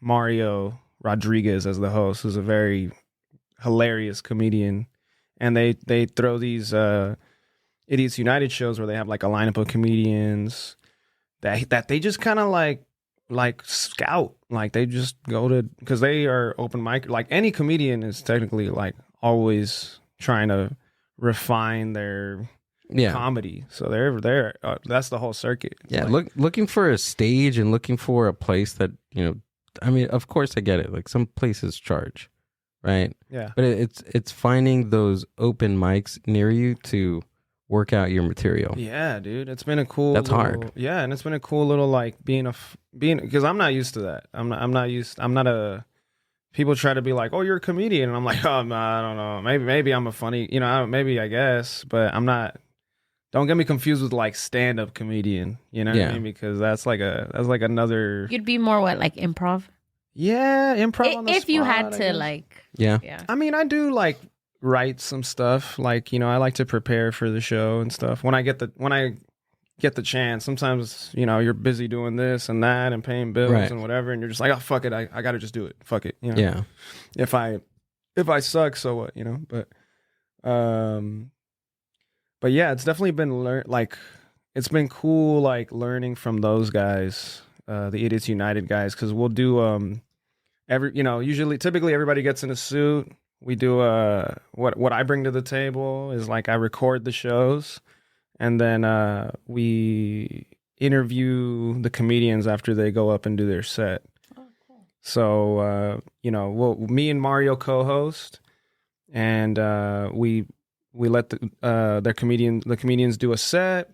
Mario Rodriguez as the host, who's a very hilarious comedian. And they throw these Idiots United shows where they have like a lineup of comedians that they just kind of like scout. Like they just go to, because they are open mic. Like any comedian is technically like always trying to refine their comedy. So they're that's the whole circuit. Yeah, Like, looking for a stage and looking for a place that, I mean, of course I get it. Like some places charge, right? yeah. But it's finding those open mics near you to work out your material. Yeah, dude, it's been a cool. That's hard. Yeah, and it's been a cool little like being because I'm not used to that. I'm not a. People try to be like, oh, you're a comedian, and I'm like, oh, no, I don't know. Maybe I'm a funny, maybe I guess, but I'm not. Don't get me confused with like stand-up comedian. You know what I mean? Because that's like another. You'd be more like improv? Yeah, improv on the if you spot, had I to guess. like. Yeah. I mean, I do like write some stuff. Like, I like to prepare for the show and stuff. When I get the chance, sometimes, you're busy doing this and that and paying bills Right. and whatever, and you're just like, oh, fuck it, I got to just do it. Fuck it. Yeah. If I suck, so what, but yeah, it's definitely been it's been cool, like learning from those guys, the Idiots United guys, because we'll do typically everybody gets in a suit. We do what I bring to the table is like I record the shows, and then we interview the comedians after they go up and do their set. Oh, cool. So me and Mario co-host, and we let the comedians do a set.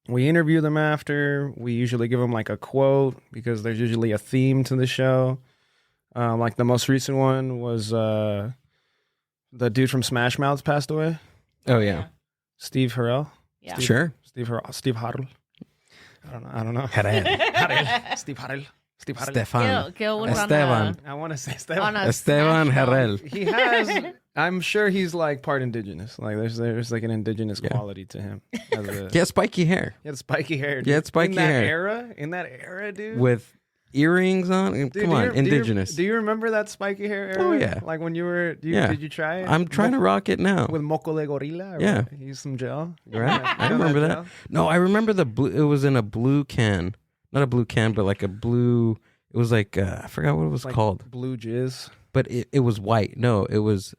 We interview them after. We usually give them like a quote because there's usually a theme to the show. Like the most recent one was the dude from Smash Mouth passed away. Oh yeah. Steve Harrell. Yeah. Sure. Steve Harrell. I don't know. Harrell. Steve Harrell. Stefan. Gil was Esteban. I want to say on Stefan. a Esteban Smash Mouth. Harrell. He has. I'm sure he's like part indigenous. Like there's like an indigenous quality to him. He has spiky hair. He had spiky hair. Dude. Yeah, it's spiky hair. In that era, dude. With earrings on. Dude, Come on, indigenous. Do you remember that spiky hair era? Oh, yeah. Like when you were. Yeah. Did you try it? I'm trying to rock it now. With moco de gorilla. Yeah. Right? Use some gel. Right? I You know remember that. gel? No, I remember the blue. It was in a blue can. Not a blue can, but like a blue. It was like, I forgot what it was Like called. blue jizz. But it was white. No, it was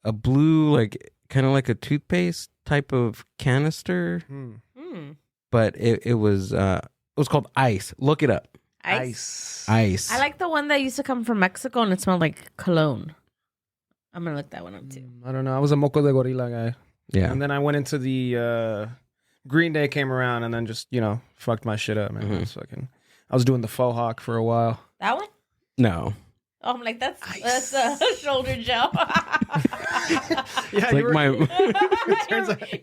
a blue, like kind of like a toothpaste type of canister. But it was called Ice. Look it up. Ice. Ice. I like the one that used to come from Mexico and it smelled like cologne. I'm gonna look that one up too. I don't know. I was a moco de gorilla guy. Yeah. And then I went into the Green Day came around and then just, fucked my shit up, man. Mm-hmm. It's fucking. I was doing the faux hawk for a while. That one? No. Oh, I'm like, that's shoulder gel. Yeah, It's like my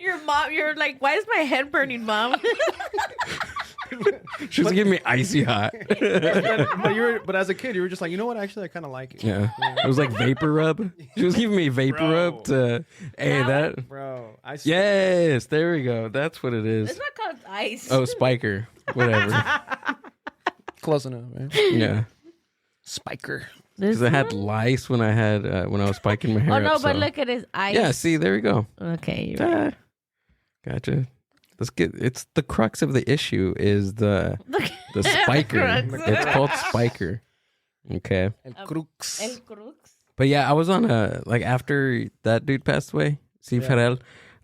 your mom, you're like, why is my head burning, Mom? she was giving me icy hot. but as a kid, you were just like, you know what? Actually, I kind of like it. Yeah. It was like vapor rub. She was giving me vapor rub to that. Bro, Yes, there we go. That's what it is. It's not called ice. Oh, spiker. Whatever. Close enough, man. Yeah. Spiker. Because I had lice when I was spiking my hair. Oh no, up, but so- look at his eyes. Yeah, see, there we go. Okay, you're right. Gotcha. Let's get. It's the crux of the issue is the spiker. Crux. It's called spiker. Okay. El crux. El crux. But yeah, I was on after that dude passed away, C. Ferrell.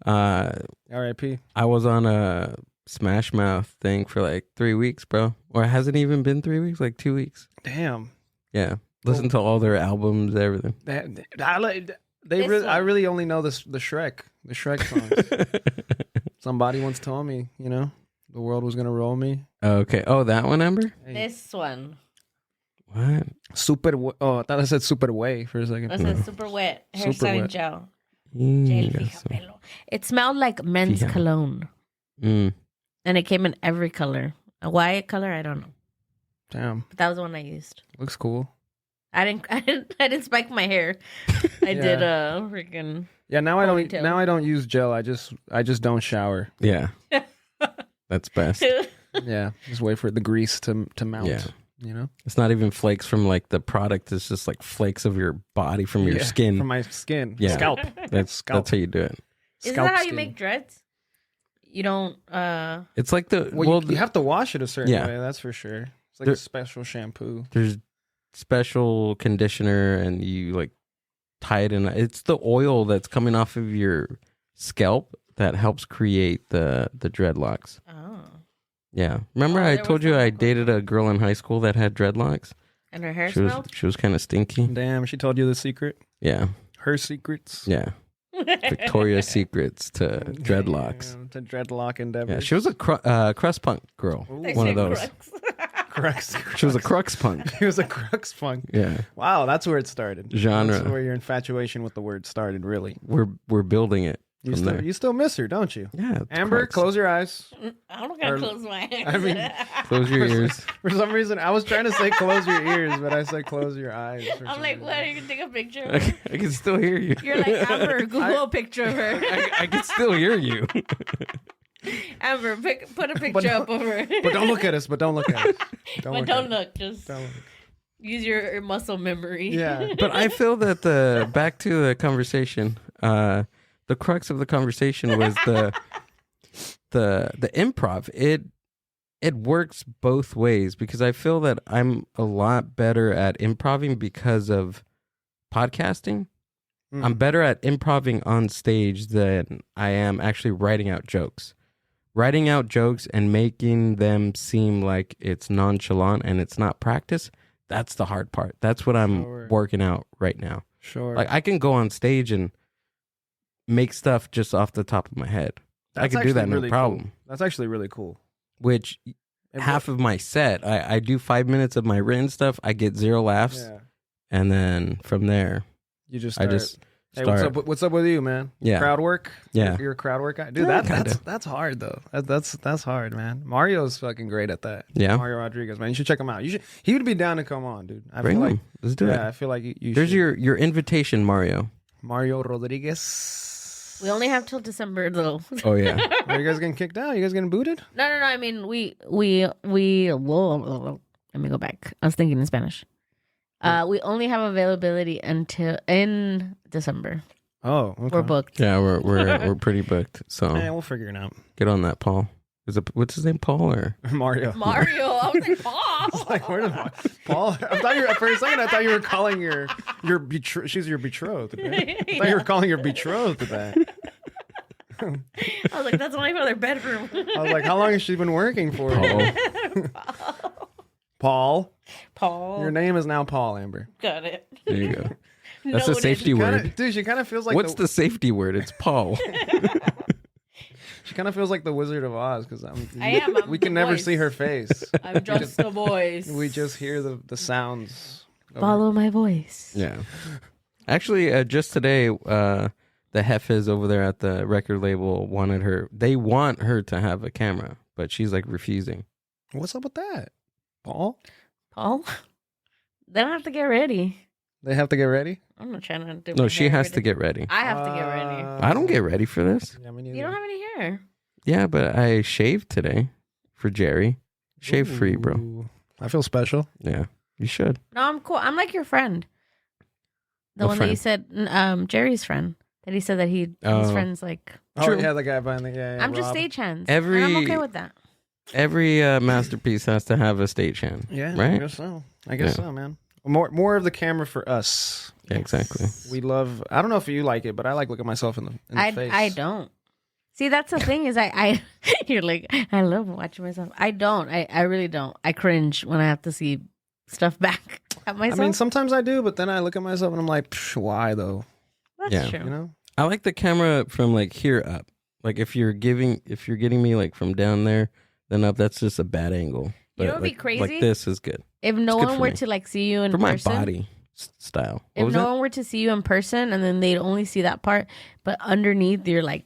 R.I.P. I was on a Smash Mouth thing for like 3 weeks, bro. Or has it even been 3 weeks? Like 2 weeks. Damn. Yeah. Listen to all their albums, everything. I really only know the Shrek songs. Somebody once told me, the world was gonna roll me. Okay. Oh, that one, Amber? This one. What? I thought I said super way for a second. That says super wet hair Super styling wet. gel. Gel Mm, fija pelo. It smelled like men's Fija. cologne, mm. and it came in every color. Why color? I don't know. Damn, But that was the one I used. looks cool. I didn't spike my hair. I did a freaking. Yeah, now Ponytail. I don't use gel. I just don't shower. Yeah. That's best. Yeah, just wait for the grease to mount. Yeah. It's not even flakes from like the product. It's just like flakes of your body from your skin. From my skin. Yeah. Scalp. That's how you do it. Isn't Scalp that how you skin. make dreads? You don't. It's like the Well, you have to wash it a certain Yeah. way. That's for sure. It's like There- a special shampoo. there's special conditioner and you like tie it in. It's the oil that's coming off of your scalp that helps create the dreadlocks. Oh. Yeah. Remember Oh, I there told was you I something dated a girl in high school that had dreadlocks? And her hair She was smelled. kind of stinky. Damn, she told you the secret. Yeah. Her secrets. Yeah. Victoria's Secrets to dreadlocks. Yeah, to dreadlock endeavors. Yeah, she was a crust punk girl. They One say of those. crux. She was a crux punk. She was a crux punk. Yeah. Wow, that's where it started. Genre. That's where your infatuation with the word started, really. We're building it from there. You still miss her, don't you? Yeah. it's Amber, crux. close your eyes. I'm not gonna Or- close my eyes. I mean, Close your ears. For some reason, I was trying to say close your ears, but I said close your eyes. for I'm some like, reason. what? Are you gonna take a picture of her? I can still hear you. You're like, Amber, Google a picture of her. I can still hear you. Amber, put a picture up of her. But don't look at us. But don't look at us. But don't look. Just Don't look. use your muscle memory. Yeah. But I feel that back to the conversation, the crux of the conversation was the improv. It works both ways because I feel that I'm a lot better at improving because of podcasting. I'm better at improving on stage than I am actually writing out jokes. Writing out jokes and making them seem like it's nonchalant and it's not practice, that's the hard part. That's what I'm Sure. working out right now. Sure. Like I can go on stage and make stuff just off the top of my head. I That's can do that actually no really problem. cool. That's actually really cool. Which half of my set, I do 5 minutes of my written stuff. I get 0 laughs, Yeah. and then from there, You just I start, just hey, start. what's up with you, man? Yeah. Crowd work? Yeah. You're a crowd work guy? Dude, Yeah, that's hard though. That's hard, man. Mario's fucking great at that. Yeah. Mario Rodriguez, man. You should check him out. He would be down to come on, dude. I Bring feel them. like Let's do I it. feel like you There's should. your invitation, Mario. Mario Rodriguez. We only have till December though. Oh yeah. Are you guys getting kicked out? You guys getting booted? No. I mean, we. Whoa. Let me go back. I was thinking in Spanish. We only have availability until in December. Oh, okay. We're booked. Yeah, we're pretty booked. So Yeah, we'll figure it out. get on that, Paul. What's his name, Paul or Mario. Mario. I was like, Paul. Like, where did Paul? I thought you were, for a second. I thought you were calling she's your betrothed. Right? I thought you were calling your betrothed to that. I was like, that's only for their bedroom. I was like, how long has she been working for? Paul? Paul. Your name is now Paul, Amber. Got it. There you go. That's a Noted. safety word. Dude, she kind of feels like What's the safety word? It's Paul. She kind of feels like the Wizard of Oz because I am. I'm we can the never voice. see her face. I'm just the voice. We just hear the sounds. Follow my voice. Yeah. Actually, just today, the Hefes over there at the record label wanted her. They want her to have a camera, but she's like refusing. What's up with that, Paul? Paul? They don't have to get ready. They have to get ready. I'm not trying to do No, my she hair has ready. to get ready. I have to get ready. I don't get ready for this. Yeah, me You neither. don't have any hair. Yeah, but I shaved today for Jerry. Shave free, bro. Ooh, I feel special. Yeah, you should. No, I'm cool. I'm like your friend. The What one that you said, Jerry's friend. That he said that his Oh. friends like. Oh yeah, the guy behind the yeah. I'm just Rob. stagehands. Every- and I'm okay with that. Every masterpiece has to have a stagehand. Yeah, I right. guess so. I guess Yeah. so, man. More of the camera for us. Yeah, exactly. We love. I don't know if you like it, but I like looking myself in the face. I don't. See, that's the thing is I you're like, I love watching myself. I don't. I really don't. I cringe when I have to see stuff back at I myself. mean, sometimes I do, but then I look at myself and I'm like, Psh, why though? That's Yeah. true. You know? I like the camera from like here up. Like if you're getting me like from down there, then up. That's just a bad angle. But You know what'd be like, crazy? Like this is good If no good one for were me. to like see you in for my person, body style. What if was no that? one were to see you in person and then they'd only see that part, but underneath you're like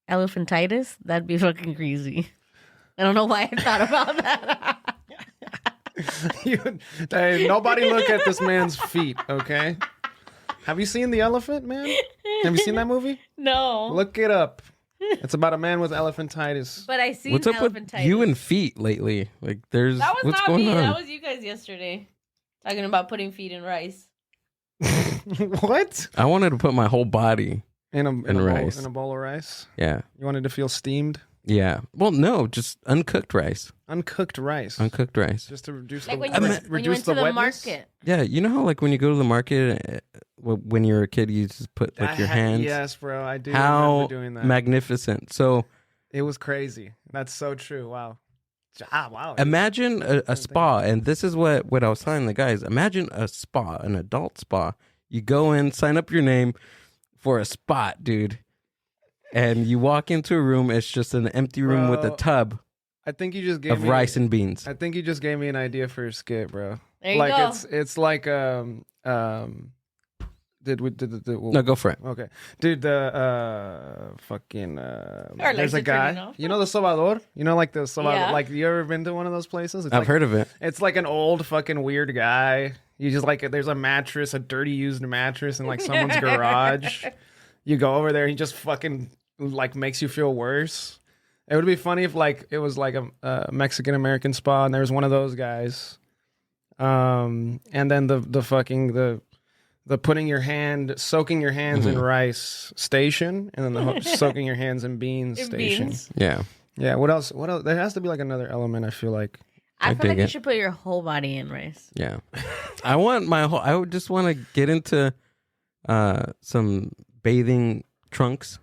elephantitis, that'd be fucking crazy. I don't know why I thought about that. Hey, nobody look at this man's feet, okay? Have you seen The Elephant, man? Have you seen that movie? No. Look it up. It's about a man with elephantitis. But I seen What's up with elephantitis. you and feet lately? Like there's That was what's not going me. on? That was you guys yesterday. Talking about putting feet in rice. What? I wanted to put my whole body. In a rice. Bowl, in a bowl of rice? Yeah. You wanted to feel steamed? Yeah. Well, no, just uncooked rice. Uncooked rice. Uncooked rice. Just to reduce Like the when you, went, when you reduce went to the wetness? market. Yeah, you know how like when you go to the market when you're a kid, you just put like your hands. Yes, bro. I do How remember doing that. magnificent! So It was crazy. That's so true. Wow. Wow. imagine a spa, and this is what I was telling the guys. Imagine a spa, an adult spa. You go in, sign up your name for a spot, dude, and you walk into a room. It's just an empty room with a Bro, tub I think you just gave of me rice and beans. I think you just gave me an idea for a skit, bro. There you like go. it's like did No, go for it. Okay. Dude, the fucking like there's to a turn it guy. off. You know the sobador? You know like the sobador Yeah. like you ever been to one of those places? It's I've like, heard of it. It's like an old fucking weird guy. You just like there's a mattress, a dirty used mattress in like someone's garage. You go over there, he just fucking like makes you feel worse. It would be funny if like it was like a Mexican American spa and there was one of those guys. And then the fucking the putting your hand, soaking your hands in rice station, and then the soaking your hands in beans In station. beans. Yeah. Yeah. What else? What else? There has to be like another element. I feel like. I I feel like dig you it. should put your whole body in rice. Yeah. I want my whole I would just want to get into some bathing trunks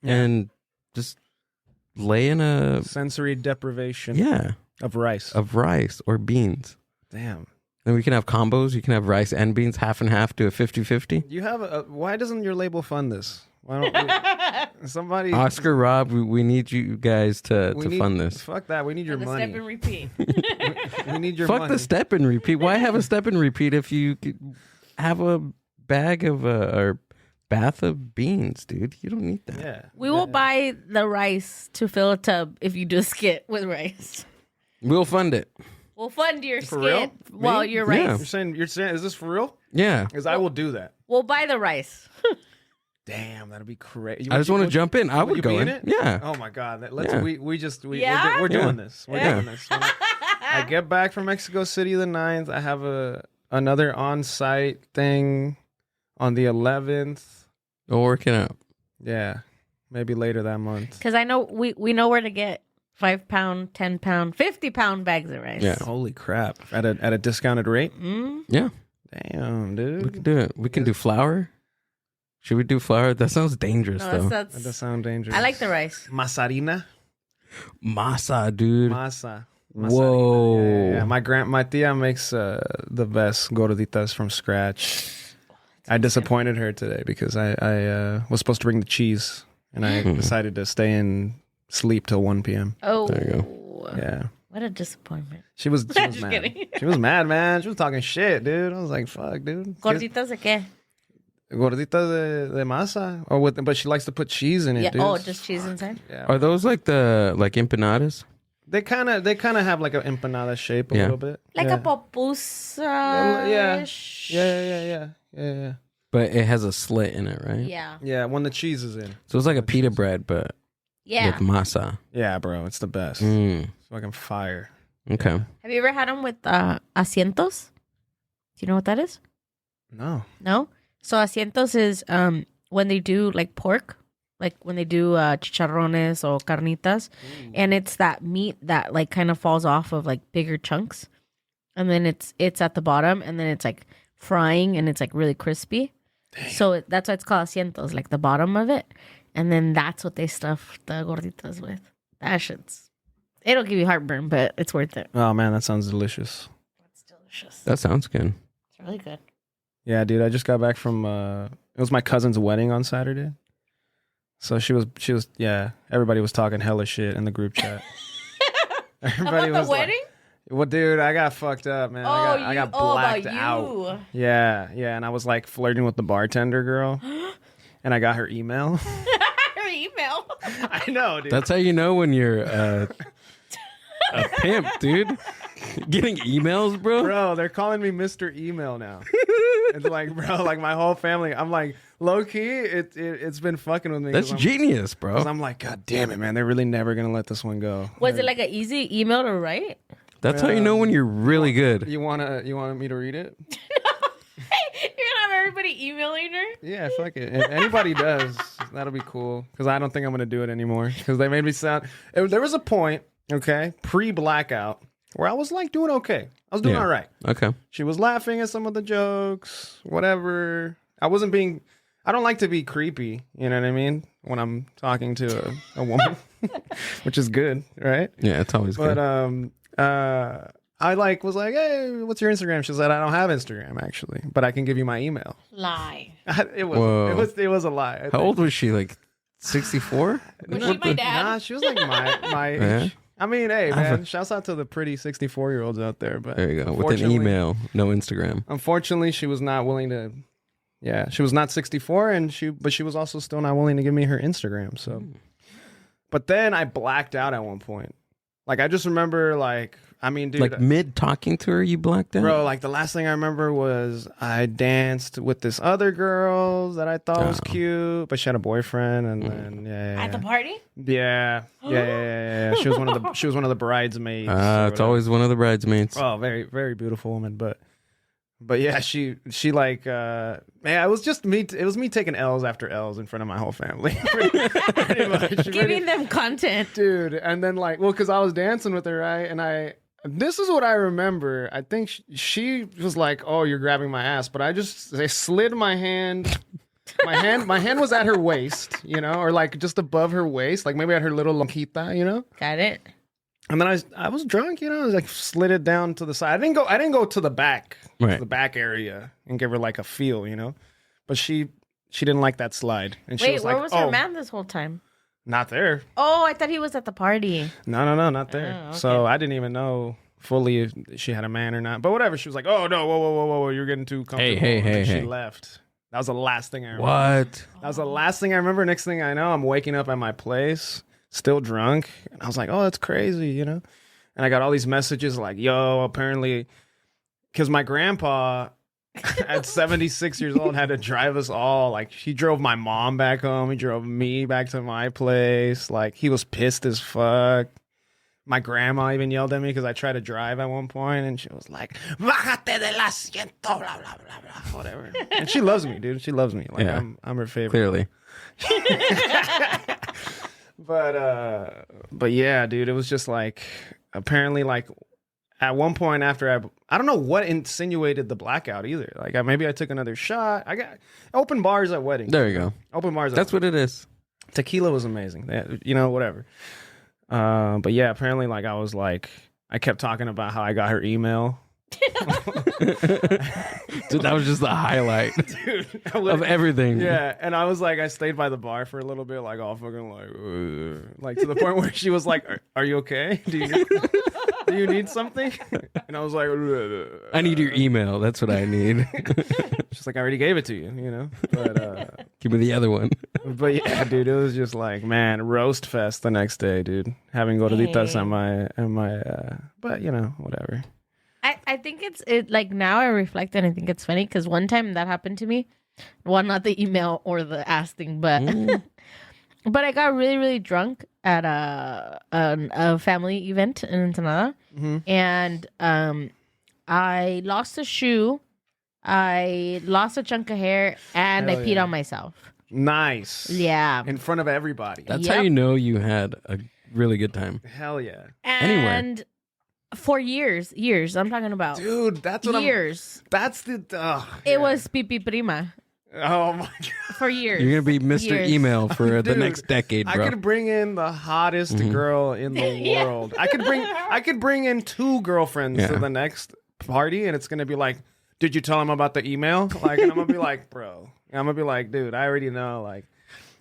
and just lay in a Sensory deprivation. yeah, Of rice. of rice or beans. Damn. Then we can have combos. You can have rice and beans, half and half to a 50-50. You have a. Why doesn't your label fund this? Why don't we, somebody? Oscar, Rob, we need you guys to we need- fund this. Fuck that. We need your The money. step and repeat. We need your Fuck money. the step and repeat. Why have a step and repeat if you could have a bag of or bath of beans, dude? You don't need that. Yeah. We will buy the rice to fill a tub if you do a skit with rice. We'll fund it. We'll fund your For real? skit while Me? you're Yeah. rice. You're saying is this for real? Yeah. Because I will do that. We'll buy the rice. Damn, that'd be crazy. I just want to jump in. I Will would you go be in. it? Yeah. Oh my god. Let's Yeah. Yeah? we're Yeah. doing this. We're Yeah. doing this. When I get back from Mexico City the 9th. I have another on-site thing on the 11th. We'll work it out. Yeah. Maybe later that month. Because I know we know where to get 5 pound, 10 pound, 50 pound bags of rice. Yeah. Holy crap. At a discounted rate? Mm? Yeah. Damn, We dude. can do it. We can do flour. Should we do flour? That sounds dangerous, No, though. That does sound dangerous. I like the rice. Masarina? Masa, dude. Masa. Whoa. Yeah, my tia makes the best gorditas from scratch. I disappointed her today because I was supposed to bring the cheese and I decided to stay in sleep till 1 p.m. Oh, There you Yeah. What a disappointment. She was Just mad. kidding. She was mad, man. She was talking shit, dude. I was like, fuck, dude. Gorditas de qué? Gordita de masa. But she likes to put cheese in it, Yeah. dude. Oh, just cheese inside. Yeah. Are those like empanadas? They kind of have like an empanada shape a Yeah. little bit. Like yeah. a pupusa. Yeah. But it has a slit in it, right? Yeah. Yeah, when the cheese is in. So it's like a pita bread, but Yeah. with masa. Yeah, bro, it's the best. Mm. It's fucking fire. Okay. Have you ever had them with asientos? Do you know what that is? No. No? So asientos is when they do like pork, like when they do chicharrones or carnitas, and it's that meat that like kind of falls off of like bigger chunks, and then it's at the bottom, and then it's like frying, and it's like really crispy. So that's why it's called asientos, like the bottom of it, and then that's what they stuff the gorditas with. That shit's, it'll give you heartburn, but it's worth it. Oh man, that sounds delicious. It's delicious. That sounds good. It's really good. Yeah, dude, I just got back from it was my cousin's wedding on Saturday. So she was yeah, everybody was talking hella shit in the group chat. Everybody About was the like, wedding? well, dude, I got fucked up, man. I got blacked out. Yeah, and I was like flirting with the bartender girl. And I got her email. Her email. I know, dude. That's how you know when you're a pimp, dude. Getting emails, bro. Bro, they're calling me Mr. Email now. It's like, bro, like my whole family. I'm like, low key, it's been fucking with me. That's genius, bro. 'Cause I'm like, God damn it, man. They're really never gonna let this one go. Was it like an easy email to write? That's how you know when you're really good. You wanted me to read it? You're gonna have everybody emailing her? Yeah, fuck it. If anybody does, that'll be cool. Because I don't think I'm gonna do it anymore. Because they made me sound. There was a point, okay, pre-blackout, where I was like doing okay. I was doing all right. Okay. She was laughing at some of the jokes, whatever. I don't like to be creepy, you know what I mean? When I'm talking to a woman, which is good, right? Yeah, it's always But good. I was like, hey, what's your Instagram? She said, I don't have Instagram actually, but I can give you my email. Lie. It was a lie. I How think. old was she? Like 64? Was she my dad? Nah, she was like my age. Yeah. I mean, hey man, shouts out to the pretty 64-year-olds out there. But There you go. With an unfortunately- email, no Instagram. Unfortunately, she was not willing to. Yeah, she was not 64, but she was also still not willing to give me her Instagram. So, but then I blacked out at one point. Like I just remember, dude, Like mid talking to her, you blacked out? bro, like the last thing I remember was I danced with this other girl that I thought was cute, but she had a boyfriend, and then At the party? yeah. She was one of the bridesmaids. or It's whatever. always one of the bridesmaids. Oh, very, very beautiful woman. But yeah, she like, man, it was just me. It was me taking L's after L's in front of my whole family. pretty much. Giving them content. Dude. And then because I was dancing with her, right? And this is what I remember. I think she was like, oh, you're grabbing my ass. But I slid my hand. My hand was at her waist, or like just above her waist, like maybe at her little lonjita, Got it. And then I was drunk, I was like slid it down to the side. I didn't go to the back, Right. to the back area and give her like a feel, But she didn't like that slide. And she Wait, was where like, was oh, her man this whole time? not there. Oh, I thought he was at the party. No, not there. Oh, okay. So I didn't even know fully if she had a man or not. But whatever. She was like, oh no, whoa, you're getting too comfortable. Hey, And then she hey. left. That was the last thing I remember. What? That was the last thing I remember. Next thing I know, I'm waking up at my place, still drunk. And I was like, oh, that's crazy, And I got all these messages like, yo, apparently, because my grandpa at 76 years old had to drive us all. Like, he drove my mom back home. He drove me back to my place. Like, he was pissed as fuck. My grandma even yelled at me because I tried to drive at one point, and she was like, "Bájate del asiento, blah blah blah blah," whatever. And she loves me, dude. She loves me. Like Yeah. I'm her favorite. Clearly. But yeah, dude, it was just like apparently like at one point after I don't know what insinuated the blackout either. Like maybe I took another shot. I got open bars at weddings. There you go. Open bars. That's what it is. Tequila was amazing. Whatever. But yeah, apparently like I kept talking about how I got her email. Dude, that was just the highlight Dude, of everything. Yeah, and I was like, I stayed by the bar for a little bit, like all fucking like, like to the point where she was like, "Are you okay? Do you need something?" And I was like, I need your email. That's what I need. She's like, "I already gave it to you, you know." But give me the other one. but yeah, dude, it was just like, man, roast fest the next day, dude. Having gorditas on my but you know, whatever. I think it's like now I reflect and I think it's funny because one time that happened to me. Well, not the email or the ass thing, but but I got really, really drunk at a family event in Ensenada, and I lost a shoe, I lost a chunk of hair, and Hell I peed yeah. on myself. Nice. Yeah. In front of everybody. That's how you know you had a really good time. Hell yeah. And for years, I'm talking about Dude, that's what years. That's the It was pipi prima oh my god. for years. You're gonna be Mr. Years. Email for the Dude, next decade, bro. I could bring in the hottest girl in the world. I could bring in 2 girlfriends to the next party, and it's gonna be like, did you tell him about the email? Like, and I'm gonna be like, bro. I'm gonna be like, dude, I already know. Like,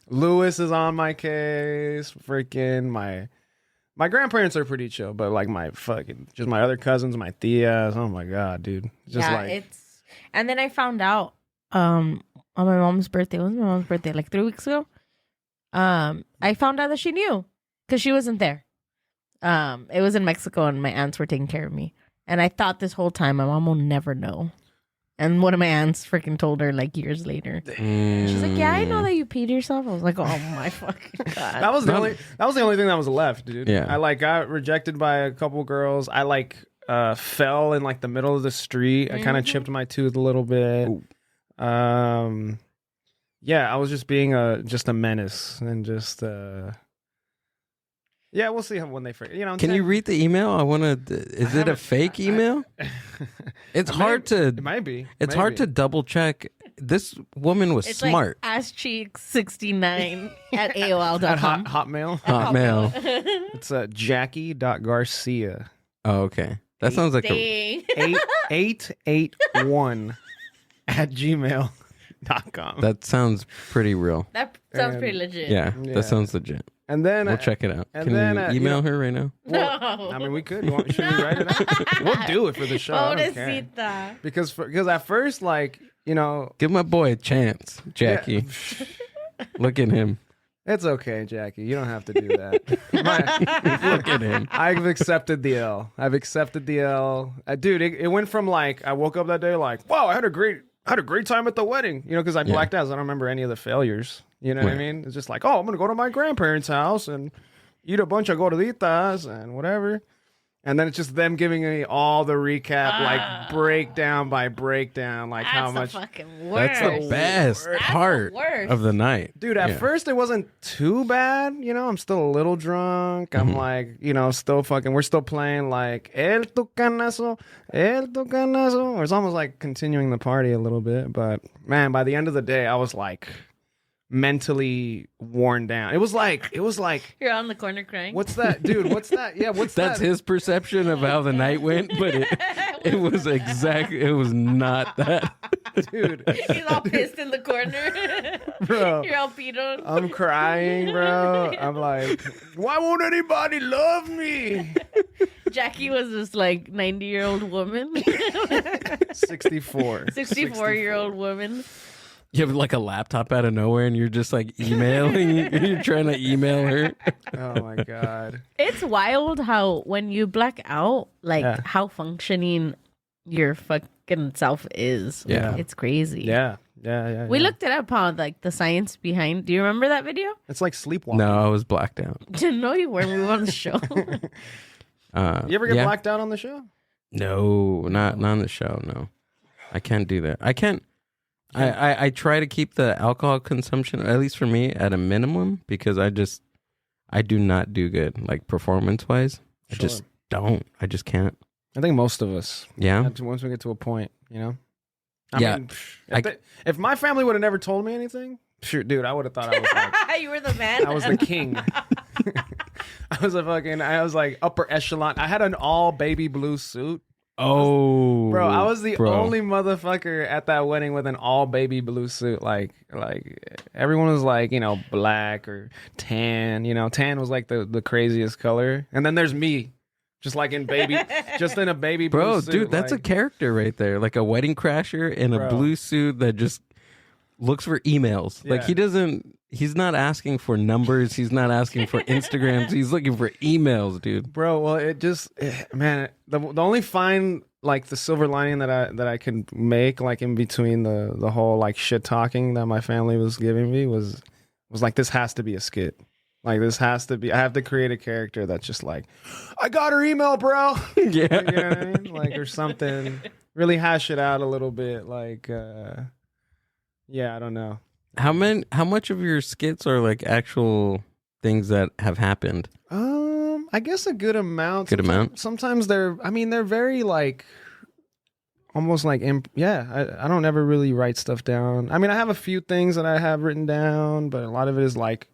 Lewis is on my case. Freaking my grandparents are pretty chill, but like my just my other cousins, my tias. Oh my god, dude. Just it's. And then I found out on my mom's birthday. It was my mom's birthday, like 3 weeks ago. I found out that she knew because she wasn't there. It was in Mexico, and my aunts were taking care of me. And I thought this whole time my mom will never know. And one of my aunts freaking told her like years later. She's like, "Yeah, I know that you peed yourself." I was like, "Oh my fucking god!" That was the only thing that was left, dude. Yeah. I like got rejected by a couple girls. I like fell in like the middle of the street. I kind of chipped my tooth a little bit. Yeah, I was just being just a menace and just yeah, we'll see when they you know. Can you read the email? I want to. Is it a fake email? It's hard to. It might be. It's hard to double check. This woman was It's smart. like asscheek69 at AOL.com. At Hotmail. Hotmail. It's Jackie.Garcia. Oh, okay. That sounds like Dang. 881 at gmail.com. That sounds pretty real. That sounds pretty legit. Yeah, that sounds legit. And then We'll check it out. and Can then, you email you know- her right now? No. I mean, we could. Should we write it out? We'll do it for the show. I don't care. Pobrecita. Because at first, like, you know, Give my boy a chance, Jackie. Look at him. it's okay, Jackie. You don't have to do that. Look at him. I've accepted the L. Dude, it went from like, I woke up that day like, wow, I had a great time at the wedding. You know, because I blacked out. So I don't remember any of the failures. You know what I mean? It's just like, oh, I'm going to go to my grandparents' house and eat a bunch of gorditas and whatever. And then it's just them giving me all the recap, like breakdown by breakdown, like how much. That's the fucking worst. That's the best part worst. of the night. Dude, at first it wasn't too bad. You know, I'm still a little drunk. I'm like, you know, still fucking, we're still playing like El Tucanazo. Or it's almost like continuing the party a little bit. But man, by the end of the day, I was like mentally worn down. It was like You're on the corner crying. what's that, dude? What's that? Yeah, what's That's that? his perception of how the night went, but it was not that. Dude, He's all pissed in the corner. bro. You're all pedo. I'm crying, bro. I'm like, why won't anybody love me? Jackie was this like 90-year-old woman. 64. 64-year-old woman. You have like a laptop out of nowhere and you're just like emailing. You're trying to email her. Oh my God. It's wild how when you black out, like how functioning your fucking self is. Yeah. It's crazy. Yeah. We looked it up on like the science behind. Do you remember that video? It's like sleepwalking. No, I was blacked out. Didn't know you weren't. We were on the show. You ever get blacked out on the show? No, not on the show. No, I can't do that. I can't. I try to keep the alcohol consumption, at least for me, at a minimum because I do not do good, like performance wise. I just don't. I just can't. I think most of us. Yeah. Once we get to a point, you know. Yeah. mean, if my family would have never told me anything, sure, dude, I would have thought I was like, You were the man. I was the king. I was like upper echelon. I had an all baby blue suit. Oh, Bro, I was the bro. only motherfucker at that wedding with an all baby blue suit. Like everyone was like, black or tan. Tan was like the craziest color. And then there's me, just like in just in a baby blue Bro, suit. dude, that's a character right there. Like a wedding crasher in a Bro. blue suit that just looks for emails. Like he's not asking for numbers. He's not asking for Instagrams. He's looking for emails, dude. Bro, well, man, the only fine, like the silver lining that I could make, like in between the whole like shit talking that my family was giving me was like, this has to be a skit. Like this has to be. I have to create a character that's just like, I got her email, bro. Yeah, you know what I mean? Like or something. Really hash it out a little bit. Like, yeah, I don't know. How much of your skits are like actual things that have happened? I guess a good amount. Amount. Sometimes they're very like, almost like, I don't ever really write stuff down. I mean, I have a few things that I have written down, but a lot of it is like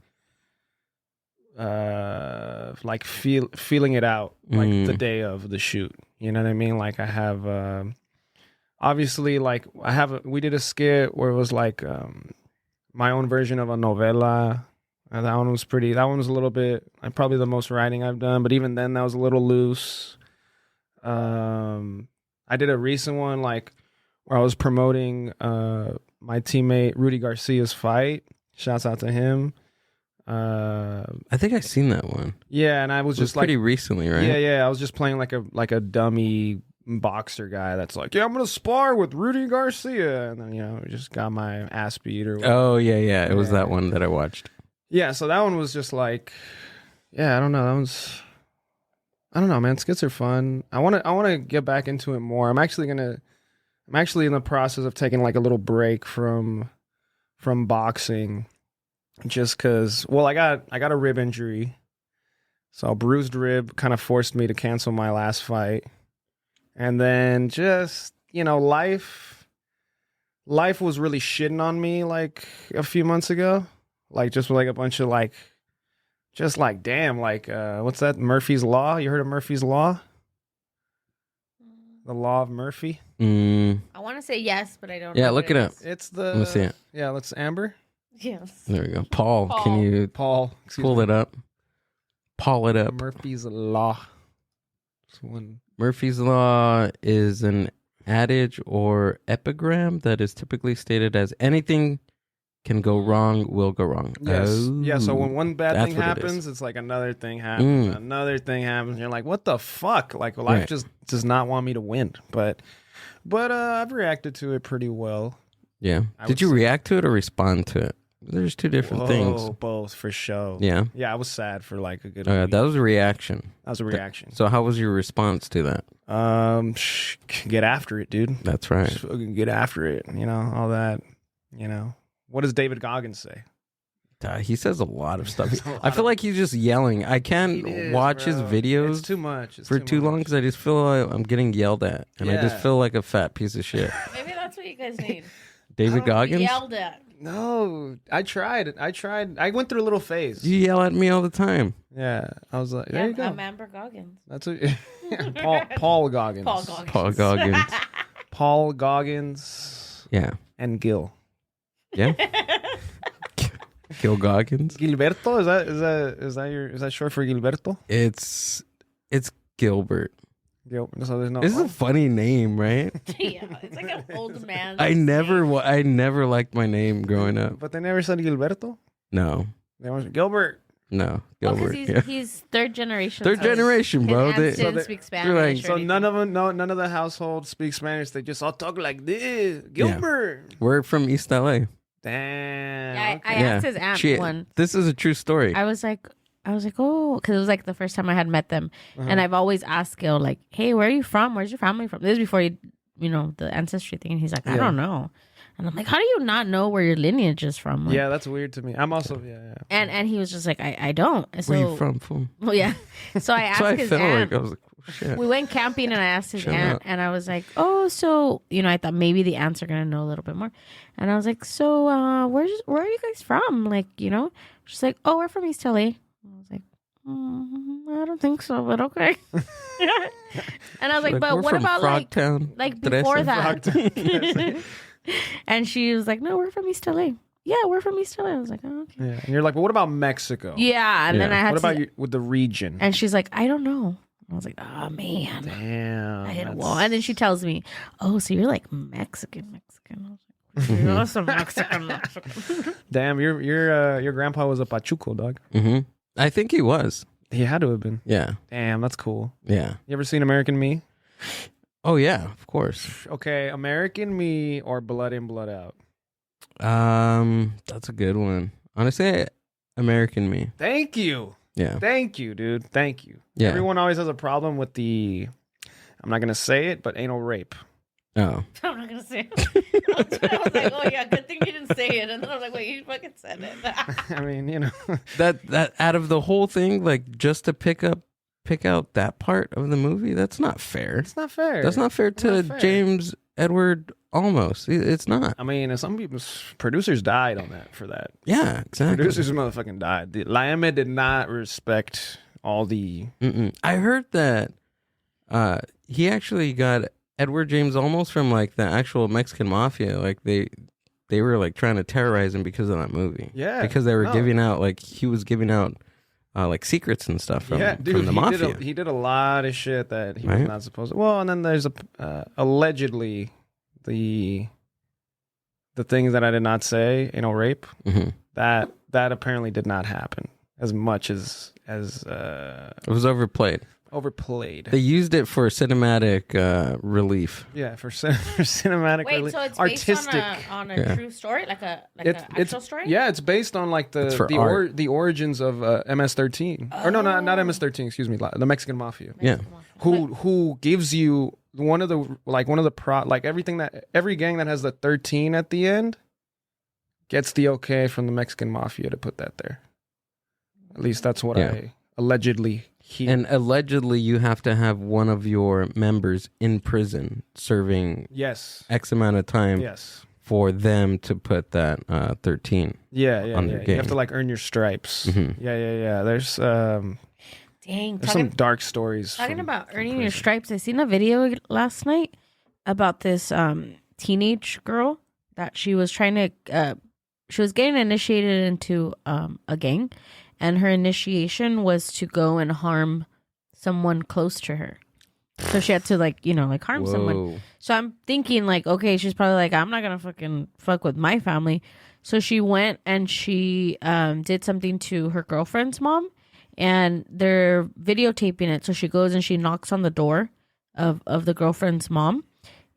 feeling it out, like the day of the shoot. You know what I mean? Like I have, obviously, like we did a skit where it was like my own version of a novela. That one was a little bit, probably the most writing I've done, but even then that was a little loose. I did a recent one like where I was promoting my teammate Rudy Garcia's fight. Shouts out to him. I think I've seen that one. Yeah, and I was just pretty recently, right? Yeah. I was just playing like a dummy boxer guy that's like, yeah, I'm gonna spar with Rudy Garcia, and then just got my ass beat or whatever. Oh yeah. It was that one that I watched. Yeah, so that one was just like, I don't know. I don't know, man. Skits are fun. I want to get back into it more. I'm actually in the process of taking like a little break from boxing, just because. Well, I got a rib injury, so a bruised rib kind of forced me to cancel my last fight, and then just life was really shitting on me like a few months ago. Like just like a bunch of like, just like damn, like what's that? Murphy's Law. You heard of Murphy's Law? The Law of Murphy. I want to say yes, but I don't. Yeah, know look what it up. It's Let me see it. Yeah, let's Amber. Yes. There we go. Paul. Can you pull it up? Paul it up. Murphy's Law. This one. Murphy's Law is an adage or epigram that is typically stated as anything can go wrong, will go wrong. Yes. Oh, Yeah, so when one bad thing what it happens, it's like another thing happens. Another thing happens. You're like, what the fuck? Like life just does not want me to win. But I've reacted to it pretty well. Yeah. Did you react to it or respond to it? There's two different things. Both for sure. Yeah. Yeah, I was sad for like a good That week. was a reaction. That was a reaction. So how was your response to that? Get after it, dude. That's right. Just fucking get after it. All that. What does David Goggins say? He says a lot of stuff. I feel like he's just yelling. I can't watch his videos It's too much. for too long because I just feel like I'm getting yelled at. And I just feel like a fat piece of shit. Maybe that's what you guys need. David Goggins? Yelled at. No, I tried. I went through a little phase. You yell at me all the time. Yeah, I was like, there you go. I'm Amber Goggins. That's what. Paul Goggins. Paul Goggins. Paul Goggins. Paul Goggins. Yeah. And Gil. Yeah. Gil Goggins. Gilberto, is that short for Gilberto? It's Gilbert. So there's no. This is a funny name, right? Yeah, it's like an old man. I never liked my name growing up. But they never said Gilberto. No. They always Gilbert. No, Well, Gilbert. because he's third generation. Third generation, bro. His They- ancestors speak Spanish. like- or None anything. of the household speak Spanish. They just all talk like this. Gilbert. We're from East LA. Damn. Yeah, I Yeah. asked his aunt one. This is a true story. I was like, oh, because it was like the first time I had met them, and I've always asked Gil like, hey, where are you from? Where's your family from? This is before the ancestry thing. And he's like, I don't know. And I'm like, how do you not know where your lineage is from? Like, Yeah, that's weird to me. I'm also And he was just like, I don't. And so, Where you from, fool? Well, yeah. So I asked So I his felt aunt. like I was like, oh, shit. We went camping and I asked his Shut aunt up. and I was like, oh, so, I thought maybe the aunts are going to know a little bit more. And I was like, so where are you guys from? Like, she's like, oh, we're from East LA. I was like, I don't think so, but okay. And I was like, but we're what from about Frogtown, like before Dresden. that? And she was like, no, we're from East LA. Yeah, we're from East LA. I was like, oh, okay. Yeah, and you're like, but what about Mexico? Yeah, and then I had What to. about you with the region? And she's like, I don't know. I was like, oh man. Damn. I hit a that's- wall. And then she tells me, oh, so you're like Mexican. I was like, you're also Mexican. Damn, your grandpa was a pachuco, dog. Mm-hmm. I think he was. He had to have been. Yeah. Damn, that's cool. Yeah. You ever seen American Me? Oh yeah, of course. Okay, American Me or Blood In, Blood Out? That's a good one. Honestly, American Me. Thank you. Yeah. Thank you, dude. Thank you. Yeah. Everyone always has a problem with the, I'm not going to say it, but anal rape. Oh. I'm not gonna say it. I was like, oh yeah, good thing you didn't say it. And then I was like, wait, you fucking said it. I mean, you know. That out of the whole thing, like just to pick out that part of the movie, that's not fair. It's not fair. That's not fair to James Edward Olmos. It's not. I mean, some people's producers died on that for that. Yeah, exactly. Producers motherfucking died. The Laeme did not respect all the. I heard that he actually got Edward James Olmos from like the actual Mexican mafia. Like they were like trying to terrorize him because of that movie. Yeah, because they were giving out like he was giving out like secrets and stuff from, from the mafia. He did a lot of shit that he was not supposed to. Well, and then there's allegedly the things that I did not say, rape. Mm-hmm. That apparently did not happen as much as it was overplayed. Overplayed. They used it for cinematic relief. Yeah, for cinematic Wait, relief. so it's artistic. based on a true story, like an actual story? Yeah, it's based on like the origins of MS-13. Or no, not MS-13. Excuse me, the Mexican Mafia. Yeah, who gives you every gang that has the 13 at the end gets the okay from the Mexican Mafia to put that there. At least that's what I allegedly hear. And allegedly you have to have one of your members in prison serving X amount of time for them to put that 13 on their gang. You have to like earn your stripes. Mm-hmm. Yeah. There's some dark stories. Talking about earning your stripes, I seen a video last night about this teenage girl that she was trying to she was getting initiated into a gang, and her initiation was to go and harm someone close to her. So she had to harm someone. So I'm thinking like, okay, she's probably like, I'm not gonna fucking fuck with my family. So she went and she did something to her girlfriend's mom, and they're videotaping it. So she goes and she knocks on the door of the girlfriend's mom,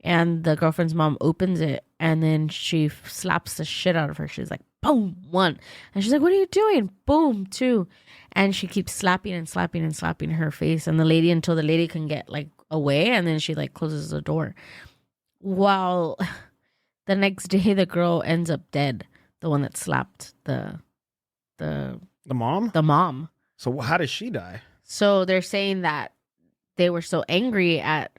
and the girlfriend's mom opens it, and then she slaps the shit out of her. She's like, boom, 1. And she's like, what are you doing? Boom, 2. And she keeps slapping and slapping and slapping her face, and the lady until the lady can get like away, and then she like closes the door. While the next day the girl ends up dead, the one that slapped the mom? The mom. So how did she die? So they're saying that they were so angry at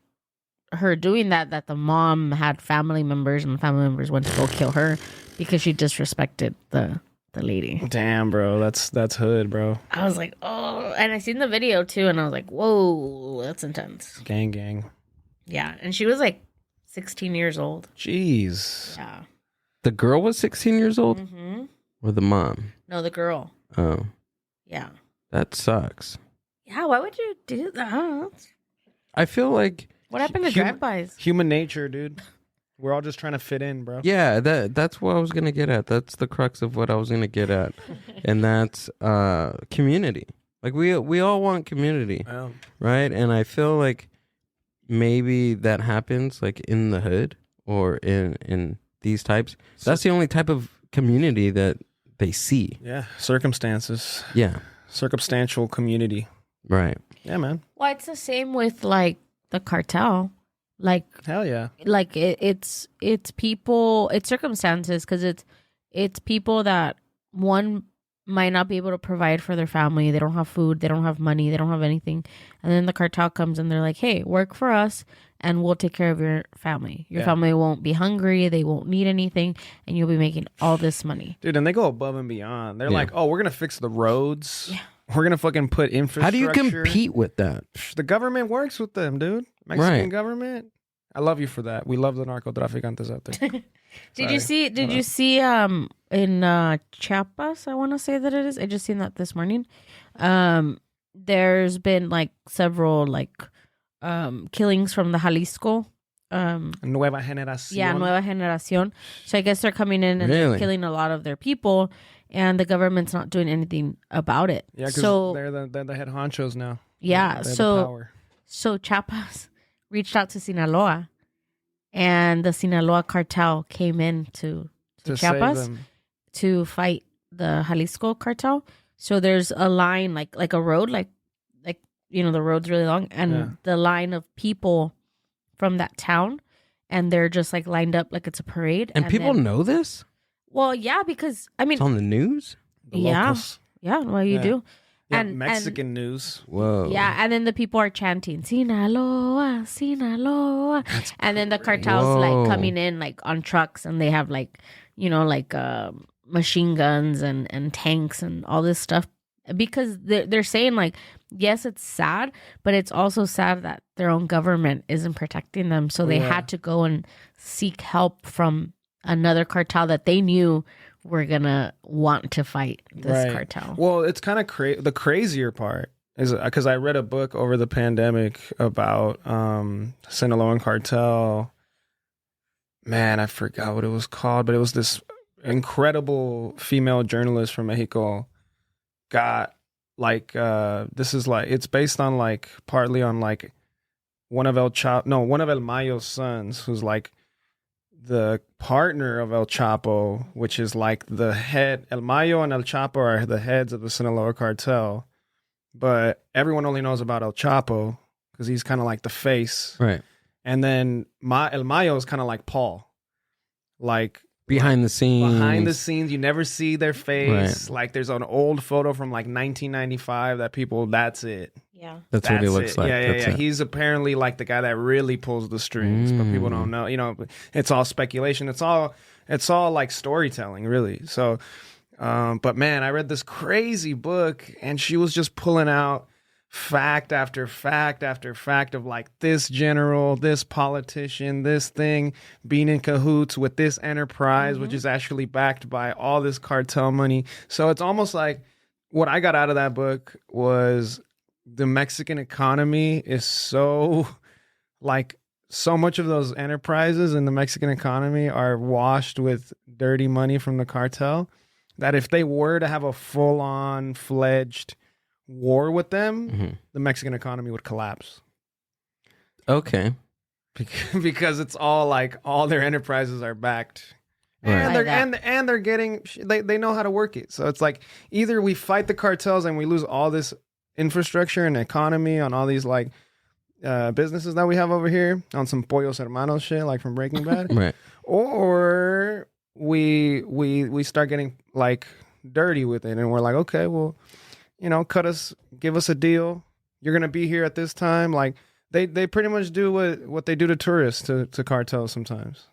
her doing that the mom had family members, and the family members went to go kill her because she disrespected the lady. Damn, bro, that's hood, bro. I was like, oh, and I seen the video too, and I was like, whoa, that's intense. Gang. Yeah, and she was like 16 years old. Jeez. Yeah. The girl was 16 years old? Mm-hmm. Or the mom? No, the girl. Oh. Yeah. That sucks. Yeah, why would you do that? I don't know. I feel like... What happened to drive-bys? Human nature, dude. We're all just trying to fit in, bro. Yeah, that's what I was going to get at. That's the crux of what I was going to get at. And that's community. Like, we all want community, right? And I feel like maybe that happens, like, in the hood or in these types. That's the only type of community that they see. Yeah, circumstances. Yeah. Circumstantial community. Right. Yeah, man. Well, it's the same with, like, the cartel. Like, hell yeah. Like it's people, it's circumstances, because it's people that one might not be able to provide for their family. They don't have food, they don't have money, they don't have anything, and then the cartel comes and they're like, hey, work for us and we'll take care of your family. Your family won't be hungry, they won't need anything, and you'll be making all this money. Dude, and they go above and beyond. They're like, oh, we're gonna fix the roads We're gonna fucking put infrastructure. How do you compete with that? The government works with them, dude. Mexican government. I love you for that. We love the narcotraficantes out there. Did you see in Chiapas, I want to say that it is. I just seen that this morning. There's been like several like killings from the Jalisco Nueva Generación. Yeah, Nueva Generación. So I guess they're coming in and they're killing a lot of their people, and the government's not doing anything about it. Yeah, because they're the head honchos now. Yeah, so Chiapas reached out to Sinaloa, and the Sinaloa cartel came in to Chiapas to fight the Jalisco cartel. So there's a line like a road, like the road's really long, and the line of people from that town, and they're just like lined up like it's a parade. And people know this? Well, yeah, because I mean, it's on the news. Yeah, well, you do. Yeah, Mexican news. Whoa. Yeah, and then the people are chanting Sinaloa, Sinaloa, and then the cartels like coming in like on trucks, and they have like machine guns and tanks and all this stuff, because they're saying like, yes, it's sad, but it's also sad that their own government isn't protecting them, so they had to go and seek help from another cartel that they knew were gonna want to fight this cartel. Well, it's kind of the crazier part is because I read a book over the pandemic about Sinaloan cartel. Man, I forgot what it was called, but it was this incredible female journalist from Mexico got like it's based on like partly on like one of El Mayo's sons, who's like the partner of El Chapo, which is like the head. El Mayo and El Chapo are the heads of the Sinaloa cartel, but everyone only knows about El Chapo because he's kind of like the face, right? And then El Mayo is kind of like Paul, like behind the scenes. Behind the scenes, you never see their face. Right. Like there's an old photo from like 1995 that that's it. Yeah. That's what he looks like. Yeah. He's apparently like the guy that really pulls the strings, but people don't know. It's all speculation. It's all like storytelling, really. So, but man, I read this crazy book, and she was just pulling out fact after fact after fact of like this general, this politician, this thing being in cahoots with this enterprise, which is actually backed by all this cartel money. So it's almost like what I got out of that book was the Mexican economy is so much of those enterprises in the Mexican economy are washed with dirty money from the cartel, that if they were to have a full-on fledged war with them, the Mexican economy would collapse. Okay. Because it's all like all their enterprises are backed. And they're getting they know how to work it. So it's like either we fight the cartels and we lose all this infrastructure and economy on all these like businesses that we have over here on some Pollos Hermanos shit like from Breaking Bad. Right. Or we start getting like dirty with it, and we're like, okay, well, give us a deal. You're gonna be here at this time. Like they pretty much do what they do to tourists to cartels sometimes.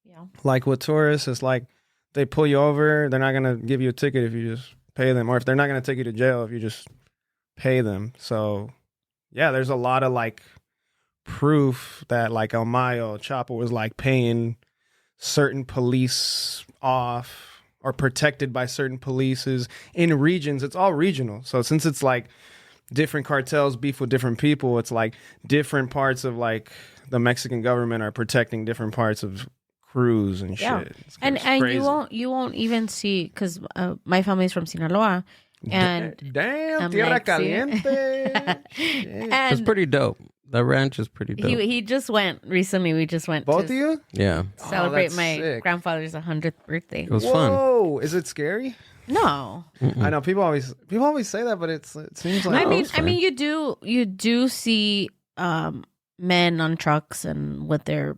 Yeah. Like with tourists, it's like they pull you over. They're not gonna give you a ticket if you just pay them, or if they're not gonna take you to jail if you just pay them. So yeah, there's a lot of like proof that like El Mayo, Chapo was like paying certain police off or protected by certain polices in regions. It's all regional. So since it's like different cartels beef with different people, it's like different parts of like the Mexican government are protecting different parts of crews and shit. And you won't even see, because my family's from Sinaloa. And damn, tierra caliente. It's pretty dope. The ranch is pretty dope. He just went recently. We just went. Both of you? Yeah. Celebrate my grandfather's 100th birthday. It was fun. Whoa! Is it scary? No. I know people always say that, but it seems like I mean you do see men on trucks and with their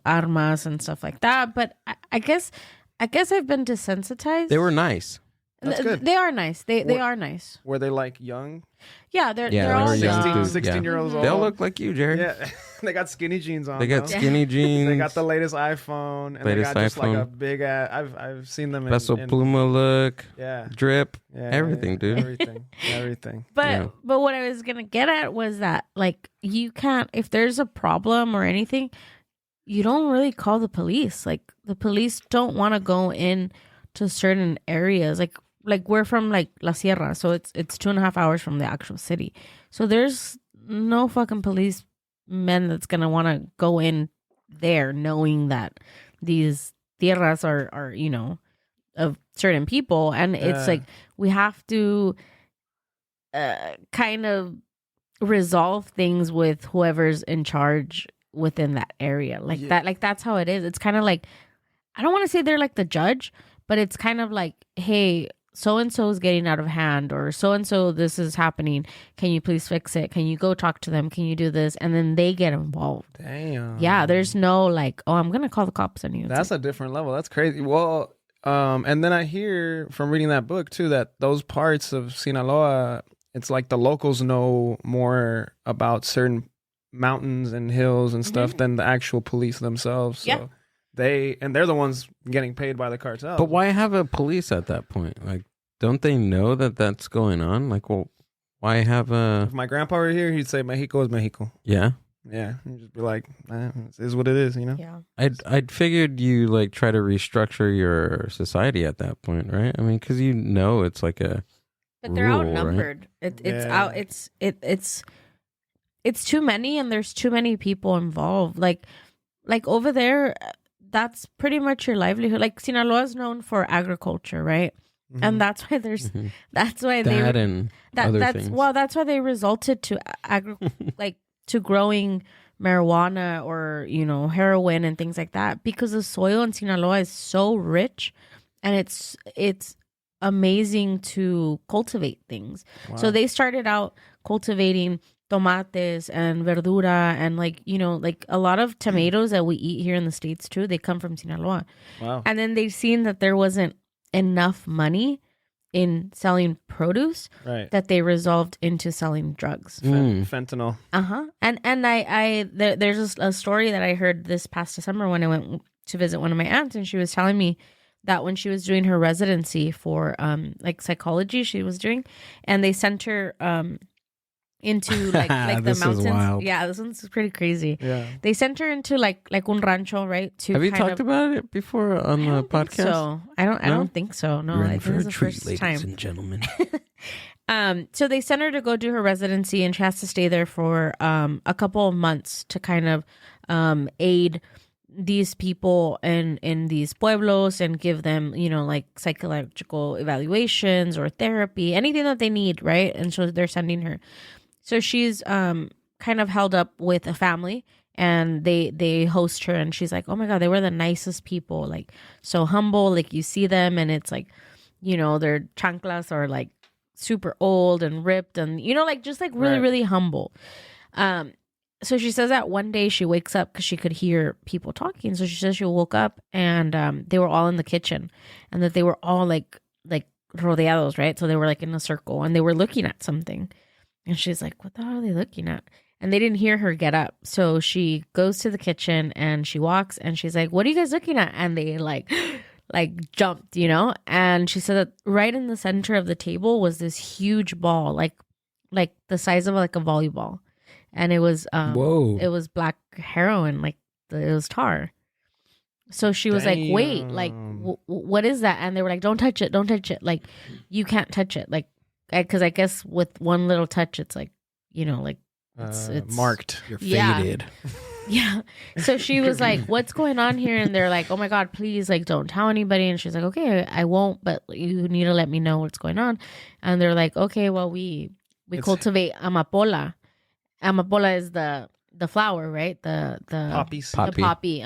armas and stuff like that. But I guess I've been desensitized. They were nice. That's good. They are nice. They are nice. Were they like young? Yeah, they're all young. 16-year-olds old. They'll look like you, Jerry. Yeah. They got skinny jeans on. They got though. skinny jeans. They got the latest iPhone, and Latest they got just like iPhone. a big ass. I've seen them Peso in Pluma look. Yeah. Drip. Yeah, everything, dude. Everything. But what I was gonna get at was that like you can't, if there's a problem or anything, you don't really call the police. Like the police don't want to go in to certain areas. Like we're from like La Sierra, so it's 2.5 hours from the actual city. So there's no fucking policeman that's gonna want to go in there knowing that these tierras are you know, of certain people, and it's like we have to kind of resolve things with whoever's in charge within that area, like that. Like that's how it is. It's kind of like, I don't want to say they're like the judge, but it's kind of like, hey, so and so is getting out of hand, or so and so this is happening. Can you please fix it? Can you go talk to them? Can you do this? And then they get involved. Damn. Yeah, there's no like, oh, I'm gonna call the cops on you. It's That's a different level. That's crazy. Well, and then I hear from reading that book too that those parts of Sinaloa, it's like the locals know more about certain mountains and hills and stuff than the actual police themselves. So they're the ones getting paid by the cartel. But why have a police at that point? Like, don't they know that that's going on? Like, well, why have a... If my grandpa were here, he'd say Mexico is Mexico. Yeah. Yeah, he'd just be like, it is what it is, you know? Yeah. I'd figured you like try to restructure your society at that point, right? I mean, because you know it's like a But they're rule, outnumbered. Right? It's too many, and there's too many people involved. Like over there, that's pretty much your livelihood. Like Sinaloa is known for agriculture, right? Mm-hmm. And that's why there's that's why that's why they resulted to like to growing marijuana or, you know, heroin and things like that, because the soil in Sinaloa is so rich, and it's amazing to cultivate things. Wow. So they started out cultivating tomates and verdura, and like, you know, like a lot of tomatoes that we eat here in the States too, they come from Sinaloa. Wow. And then they've seen that there wasn't enough money in selling produce, that they resolved into selling drugs. Fentanyl. And there's a story that I heard this past December when I went to visit one of my aunts, and she was telling me that when she was doing her residency for like psychology she was doing, and they sent her into like the mountains. Is wild. Yeah, this one's pretty crazy. Yeah, they sent her into like un rancho, right? To have you talked about it before on the podcast? So I don't think so. No, I think this is the first ladies time. And gentlemen. So they sent her to go do her residency, and she has to stay there for a couple of months to kind of aid these people in these pueblos and give them, you know, like psychological evaluations or therapy, anything that they need, right? And so they're sending her. So she's kind of held up with a family, and they host her, and she's like, oh my God, they were the nicest people, like so humble. Like you see them, and it's like, you know, their chanclas are like super old and ripped, and, you know, like just like really, really humble. So she says that one day she wakes up because she could hear people talking. So she says she woke up, and they were all in the kitchen, and that they were all like rodeados, right? So they were like in a circle, and they were looking at something. And she's like, what the hell are they looking at? And they didn't hear her get up. So she goes to the kitchen, and she walks, and she's like, what are you guys looking at? And they like jumped, you know? And she said that right in the center of the table was this huge ball, like the size of like a volleyball. And it was, it was black heroin, like it was tar. So she was like, wait, like, what is that? And they were like, don't touch it. Don't touch it. Like, you can't touch it. Like, because I guess with one little touch, it's like, you know, like it's marked. You're faded. Yeah. So she was like, what's going on here? And they're like, oh my God, please, like, don't tell anybody. And she's like, okay, I won't, but you need to let me know what's going on. And they're like, okay, well, we cultivate amapola. Amapola is the flower, right? The poppies. The poppy.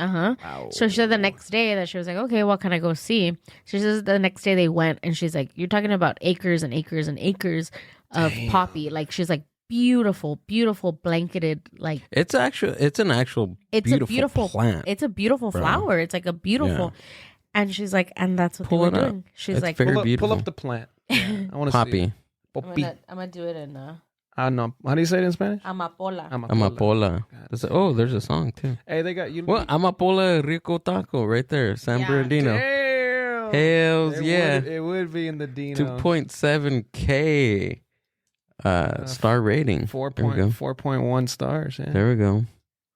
So she said the next day that she was like, okay, what can I go see? She says the next day they went, and she's like, you're talking about acres and acres and acres of poppy. Like, she's like, beautiful blanketed, like it's a beautiful plant. It's a beautiful flower. It's like a beautiful, and she's like, and that's what they were doing. She's like, pull up the plant. Yeah, I want to poppy. See. I'm gonna do it in No. How do you say it in Spanish? Amapola. Amapola. There's a song too. Hey, they got you. Well, Amapola Rico Taco right there. San Yeah. Bernardino. Damn. Hells yeah. It would be in the Dino. 2.7K star rating. 4.1 stars. Yeah. There we go.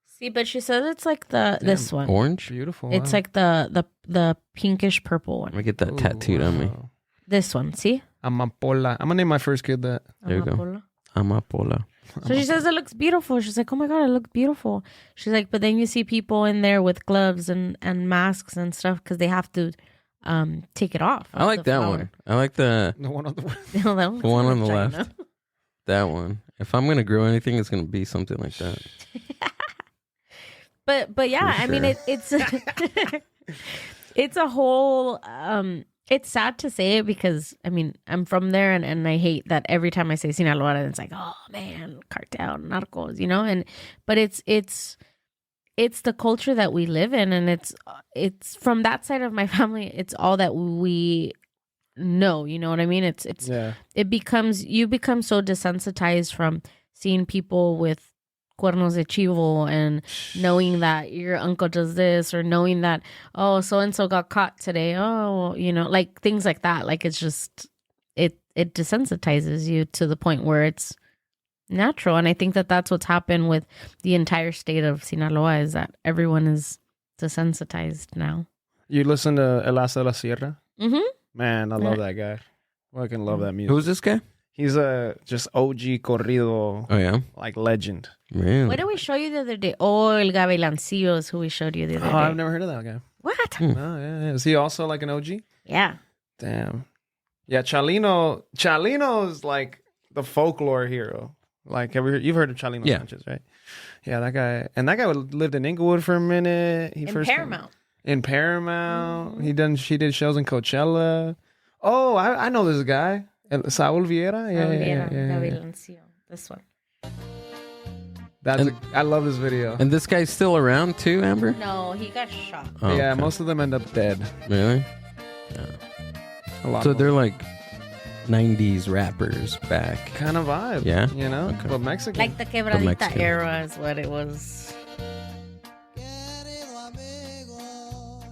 See, but she says it's like this one. Orange? Beautiful. It's wow. like the pinkish purple one. Let me get that tattooed on me. Wow. This one, see? Amapola. I'm gonna name my first kid that. There you go. Amapola. Amapola. So she says it looks beautiful. She's like, oh my God, it looks beautiful. She's like, but then you see people in there with gloves and masks and stuff because they have to take it off. I like that one. I like the one on the the one on the left. That one. If I'm going to grow anything, it's going to be something like that. But yeah, For I mean, sure. it's it's a whole it's sad to say it because I mean I'm from there and I hate that every time I say Sinaloa it's like, oh man, cartel, narcos, but it's the culture that we live in, and it's from that side of my family, it's all that we know, you know what I mean? You become so desensitized from seeing people with cuernos de chivo and knowing that your uncle does this, or knowing that, oh, so-and-so got caught today. Oh, like things like that. Like it's just, it desensitizes you to the point where it's natural. And I think that that's what's happened with the entire state of Sinaloa, is that everyone is desensitized now. You listen to El Asa de la Sierra? Mm-hmm. Man, I love that guy. Fucking love that music. Who's this guy? He's a just OG corrido. Oh, yeah? Like legend. Really? What did we show you the other day? Oh, El Gavilancillo is who we showed you the other day. I've never heard of that guy. What? Oh, yeah. Is he also like an OG? Yeah. Damn. Yeah, Chalino is like the folklore hero. Like, you've heard of Chalino Sanchez, right? Yeah, that guy. And that guy lived in Inglewood for a minute. In Paramount. In Paramount. Mm-hmm. She did shows in Coachella. Oh, I know this guy. Saul Vieira? Yeah. Gavilancillo. This one. I love this video. And this guy's still around too, Amber? No, he got shot. Oh, yeah, okay. most of them end up dead. Really? Yeah. A lot So more. they're like 90s rappers back. Kind of vibe. Yeah? Okay. But Mexican. Like the Quebradita Mexican. era is what it was.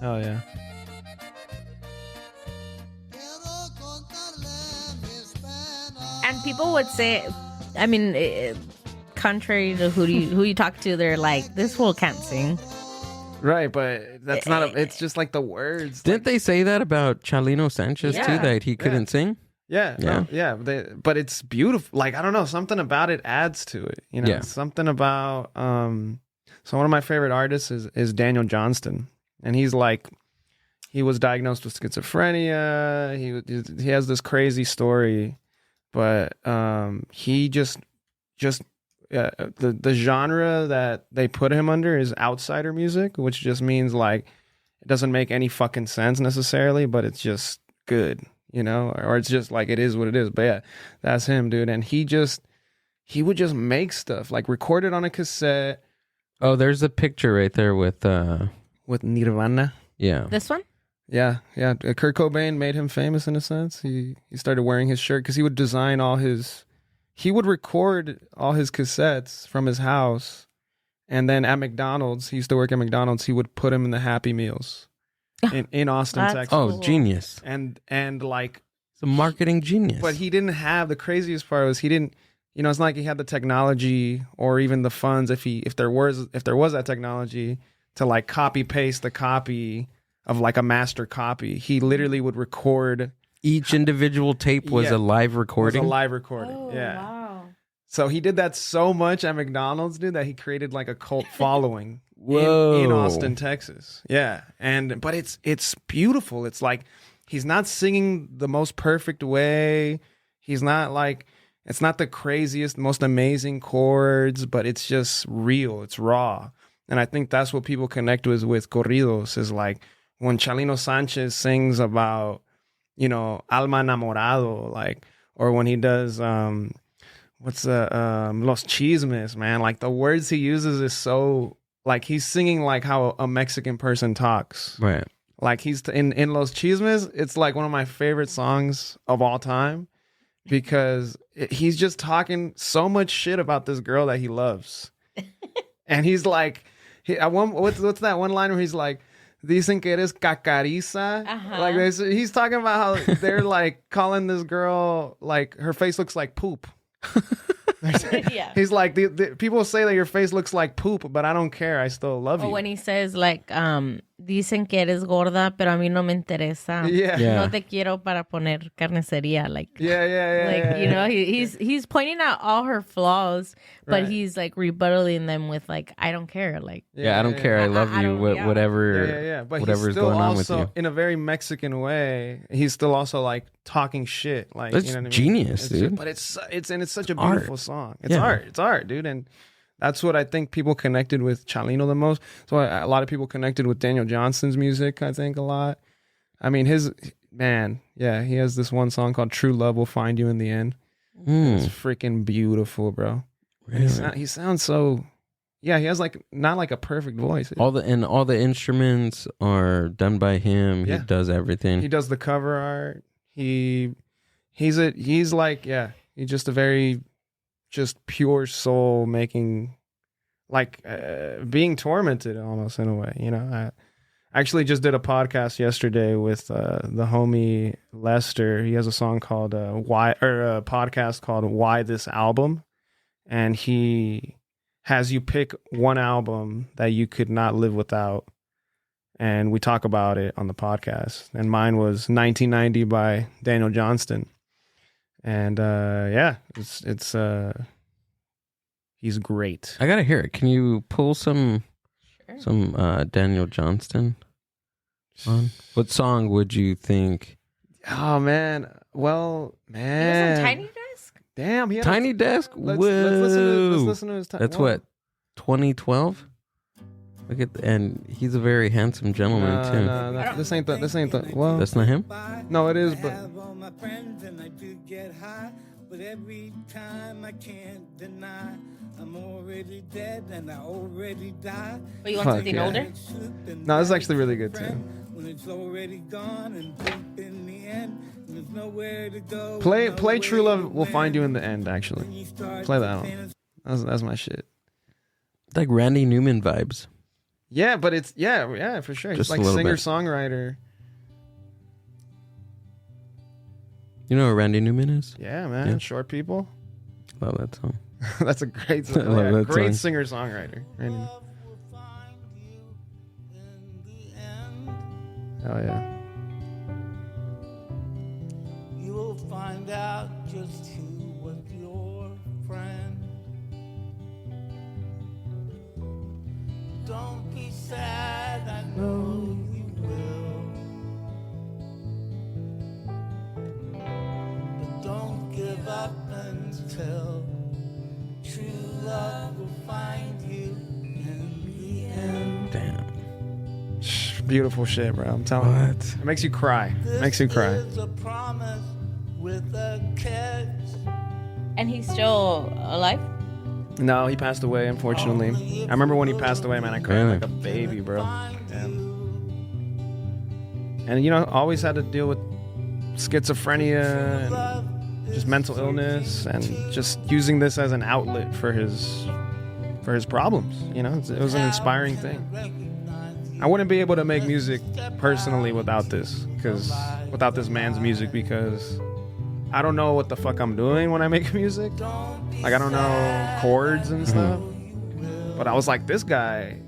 Oh, yeah. And people would say, I mean, contrary to who you talk to, they're like, this fool can't sing. Right, but that's not it's just like the words. Didn't they say that about Chalino Sanchez too, that he couldn't sing? Yeah. But it's beautiful. Like, I don't know, something about it adds to it. Yeah. Something about so one of my favorite artists is Daniel Johnston. And he's like, he was diagnosed with schizophrenia. He has this crazy story, but he just the genre that they put him under is outsider music, which just means like it doesn't make any fucking sense necessarily, but it's just good, or it's just like it is what it is. But yeah, that's him, dude. And he would just make stuff, like record it on a cassette. Oh, there's a picture right there with Nirvana. Yeah. This one? Yeah. Kurt Cobain made him famous in a sense. He started wearing his shirt because he would design he would record all his cassettes from his house, and then at McDonald's, he used to work at McDonald's, he would put them in the Happy Meals in Austin, That's Texas. Oh, genius. And like, it's a marketing genius. but he didn't have, the craziest part was he didn't, it's not like he had the technology or even the funds if there was that technology to like copy paste the copy of like a master copy. He literally would record. Each individual tape was a live recording? Was a live recording, Oh, yeah. wow. So he did that so much at McDonald's, dude, that he created like a cult following Whoa. in Austin, Texas. Yeah. But it's beautiful. It's like he's not singing the most perfect way. He's not like, it's not the craziest, most amazing chords, but it's just real. It's raw. And I think that's what people connect with corridos, is like when Chalino Sanchez sings about, alma enamorado, like, or when he does los chismes, man, like the words he uses is so, like, he's singing like how a Mexican person talks, Right. like he's in los chismes. It's like one of my favorite songs of all time, because he's just talking so much shit about this girl that he loves. And he's like, what's that one line where he's like, dicen que eres cacariza? Like he's talking about how they're like calling this girl, like her face looks like poop. Yeah. He's like, the people say that your face looks like poop, but I don't care. I still love you. Or when he says like, dicen que eres gorda, pero a mí no me interesa. Yeah. No te quiero para poner carnicería. Like, yeah. You know, he's pointing out all her flaws, but he's like rebuttaling them with like, I don't care. Like, I don't care. I love you. Whatever. But whatever's going on with you. In a very Mexican way, he's still also like talking shit. Like, that's you know what genius, I mean? dude. But it's such a beautiful song. It's art. It's art, dude. And that's what I think people connected with Chalino the most. So a lot of people connected with Daniel Johnston's music, I think, a lot. I mean, he has this one song called True Love Will Find You in the End. It's freaking beautiful, bro. Really? He sounds so... Yeah, he has like not like a perfect voice. All the instruments are done by him. Yeah. He does everything. He does the cover art. He's just a very just pure soul making, like being tormented almost in a way. You know, I actually just did a podcast yesterday with the homie Lester. He has a song called a podcast called Why This Album, and he has you pick one album that you could not live without, and we talk about it on the podcast. And mine was 1990 by Daniel Johnston. And it's he's great. I gotta hear it. Can you pull some Daniel Johnston on? What song would you think? Oh man, well, man, he was on Tiny Desk. Damn, he had Tiny Desk. Let's Whoa. listen to his. That's what 2012. Look at and he's a very handsome gentleman too. No, this ain't the. Well, that's not him. No, it is, but. But every time I can't deny I'm already dead and I already died. But you want something older? No, this is actually really good too. When it's already gone and deep in the end, there's nowhere to go. Play True Love Will Find You in the End. Actually, play that one. That's my shit. It's like Randy Newman vibes. Yeah, but it's for sure. Just It's like singer-songwriter. You know what Randy Newman is? Yeah, man. Yeah. Short People. Love that song. That's a great song. Great singer-songwriter. Randy. Oh yeah. You will find out just who was your friend. Don't be sad, I know you will. But don't give up until true love will find you in the end. Damn. Beautiful shit, bro. I'm telling you. It makes you cry. Makes you cry. A promise with a catch. And he's still alive? No, he passed away, unfortunately. I remember when he passed away, man, I cried like a baby, bro. Yeah. And, you know, always had to deal with schizophrenia and just mental illness and just using this as an outlet for his problems. You know, it was an inspiring thing. I wouldn't be able to make music personally without this man's music, because I don't know what the fuck I'm doing when I make music. Like, I don't know chords and stuff. But I was like, this guy,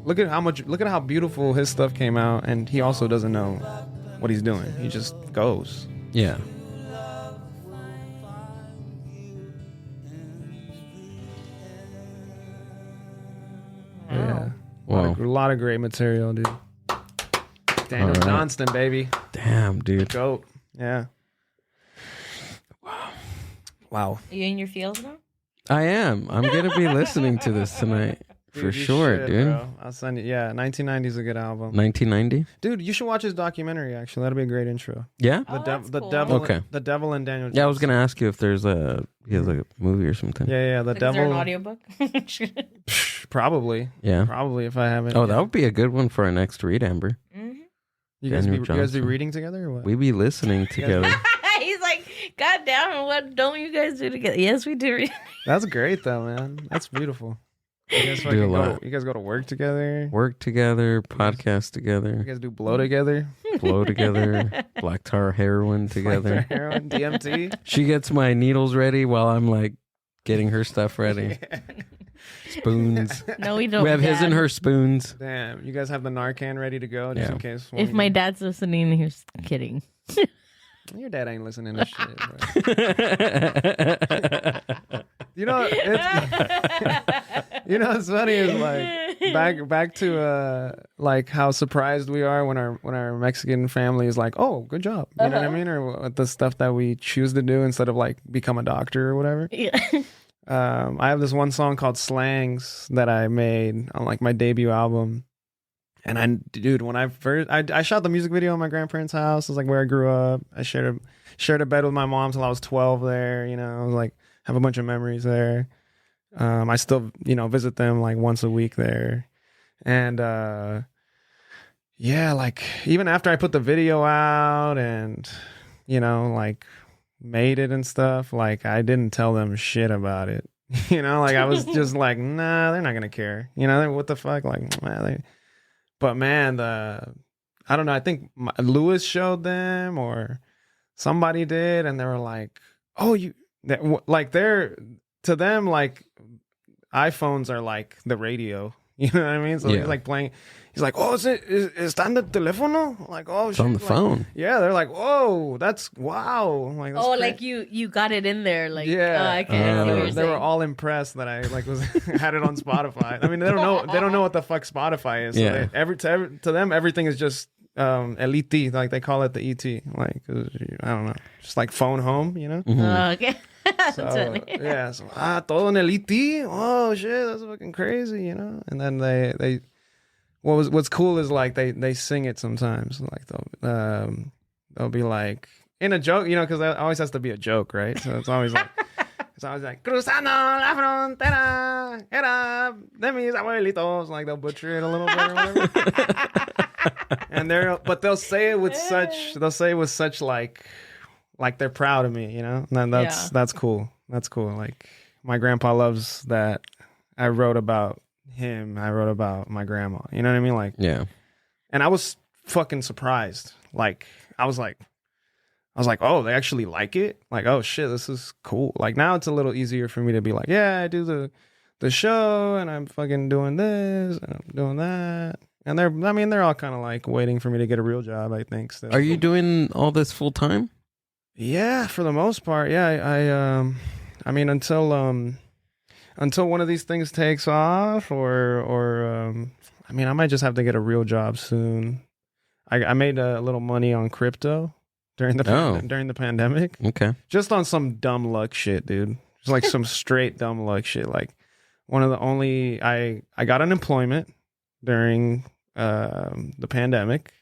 look at how beautiful his stuff came out, and he also doesn't know what he's doing. He just goes. Yeah. Yeah. Wow. A lot of great material, dude. Daniel Johnston, baby. Damn, dude. Goat. Yeah. Wow. Are you in your feels now? I am. I'm going to be listening to this tonight. For sure, dude. Bro. I'll send you. Yeah, 1990 is a good album. 1990? Dude, you should watch his documentary, actually. That'll be a great intro. Yeah? The devil. Okay. The Devil and Daniel Johnston. Yeah, I was going to ask you if he has a movie or something. Yeah, The Devil. Is there an audiobook? Probably. Yeah. Probably, if I haven't. Oh, that would be a good one for our next read, Amber. Mm-hmm. You guys be reading together or what? We be listening together. He's like, God damn it! What don't you guys do together? Yes, we do. That's great though, man. That's beautiful. You guys, Do a lot. you guys go to work together. Work together, podcast You together, guys do blow together. blow together, black tar heroin together. Heroin, DMT. She gets my needles ready while I'm like getting her stuff ready. Spoons. No, we don't. We have his Dad. and her spoons. Damn, you guys have the Narcan ready to go just Yeah. in case. If my dad's listening, he's kidding. Your dad ain't listening to shit. Bro. You know, it's funny is like back to like how surprised we are when our Mexican family is like, oh, good job, you know what I mean, or the stuff that we choose to do instead of like become a doctor or whatever. Yeah. I have this one song called Slangs that I made on like my debut album. And dude, when I first, I shot the music video in my grandparents' house. It was like where I grew up. I shared a bed with my mom till I was 12 there, you know, like have a bunch of memories there. I still, visit them like once a week there. And, yeah, like even after I put the video out and, like made it and stuff, like I didn't tell them shit about it. Like I was just like, nah, they're not going to care. What the fuck? Like, but man, I don't know. I think Lewis showed them or somebody did, and they were like, "Oh, to them, like iPhones are like the radio." You know what I mean? So he's like playing. He's like, "Oh, is that on the teléfono?" I'm like, "Oh, It's on the phone." Yeah, they're like, "Whoa, that's wow!" I'm like, that's Oh, great. like you got it in there, like Yeah, I can't see what you're they were saying. all impressed that I like was had it on Spotify. I mean, they don't know what the fuck Spotify is. So Yeah. to them, everything is just elite, like they call it the ET. Like I don't know, just like phone home, Oh, okay. That's So funny. yeah, so todo en el ET. Oh shit, that's fucking crazy, And then they what's cool is like they sing it sometimes. Like they'll be like in a joke, because it always has to be a joke, right? So it's always like cruzando la frontera era de mis abuelitos. Like they'll butcher it a little bit or whatever. And they'll say it with such like they're proud of me, And then that's cool. That's cool. Like my grandpa loves that I wrote about him. I wrote about my grandma. You know what I mean? Like, Yeah. and I was fucking surprised. Like I was like, oh, they actually like it. Like, oh shit, this is cool. Like now it's a little easier for me to be like, yeah, I do the show and I'm fucking doing this and I'm doing that. And they're all kind of like waiting for me to get a real job, I think. Still. Are you doing all this full time? Yeah, for the most part. Yeah, I mean, until one of these things takes off, or I mean, I might just have to get a real job soon. I made a little money on crypto during the pandemic. Okay. Just on some dumb luck shit, dude. Just like some straight dumb luck shit. Like one of the only I got unemployment during the pandemic,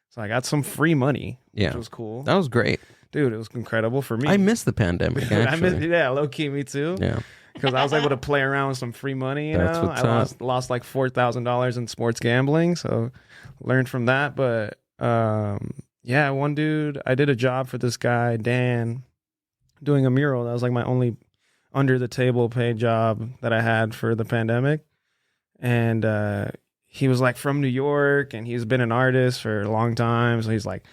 so I got some free money, Yeah. which was cool. That was great. Dude, it was incredible for me. I missed the pandemic, actually. Low key, me too. Yeah. Because I was able to play around with some free money. That's what's I up. lost like $4,000 in sports gambling, so learned from that. But yeah, one dude, I did a job for this guy Dan, doing a mural. That was like my only under the table paid job that I had for the pandemic, and he was like from New York, and he's been an artist for a long time. So he's like,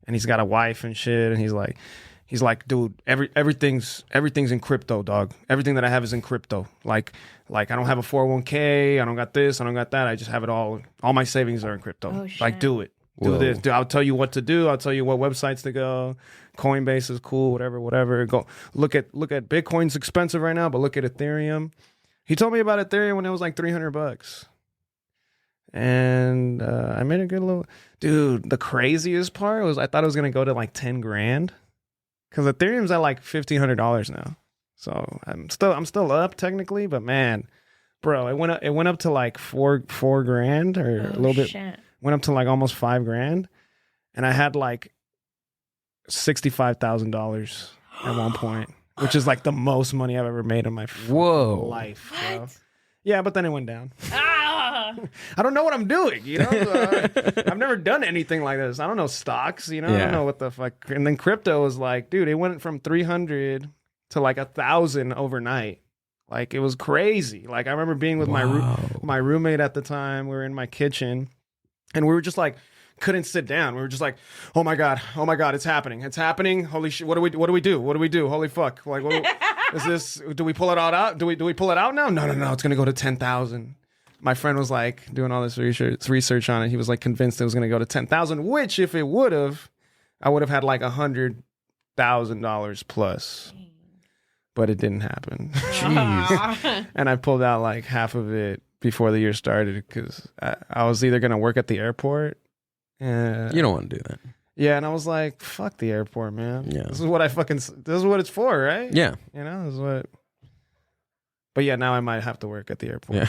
and he's got a wife and shit, and he's like, dude, everything's in crypto, dog. Everything that I have is in crypto. Like I don't have a 401k. I don't got this. I don't got that. I just have it all. All my savings are in crypto. Oh, shit. Like, do it. Do Whoa. this. I'll tell you what to do. I'll tell you what websites to go. Coinbase is cool. Whatever. Go look at Bitcoin's expensive right now, but look at Ethereum. He told me about Ethereum when it was like $300. And I made a good little... Dude, the craziest part was I thought it was going to go to like 10 grand. Because Ethereum's at like $1,500 now. So I'm still up technically, but man, bro, it went up to like four grand or a little bit. Shit. Went up to like almost $5,000. And I had like $65,000 at one point, which is like the most money I've ever made in my Whoa. life. Bro. Yeah, but then it went down. Ah! I don't know what I'm doing, you know? I've never done anything like this. I don't know stocks, you know? I don't know what the fuck. And then crypto was like, dude, it went from 300 to like 1,000 overnight. Like, it was crazy. Like, I remember being with my roommate at the time. We were in my kitchen, and we were just like, couldn't sit down. We were just like, oh my god, it's happening. Holy shit, what do we do? Holy fuck. Like, what is this? Do we pull it out? Do we pull it out now? No, it's gonna go to 10,000. My friend was like doing all this research on it. He was like convinced it was gonna go to 10,000, which if it would have, I would have had like $100,000 plus. But it didn't happen. Jeez. And I pulled out like half of it before the year started because I was either gonna work at the airport. You don't want to do that. Yeah, and I was like, fuck the airport, man. Yeah. This is what it's for, right? Yeah. You know, this is what. But yeah, now I might have to work at the airport. Yeah.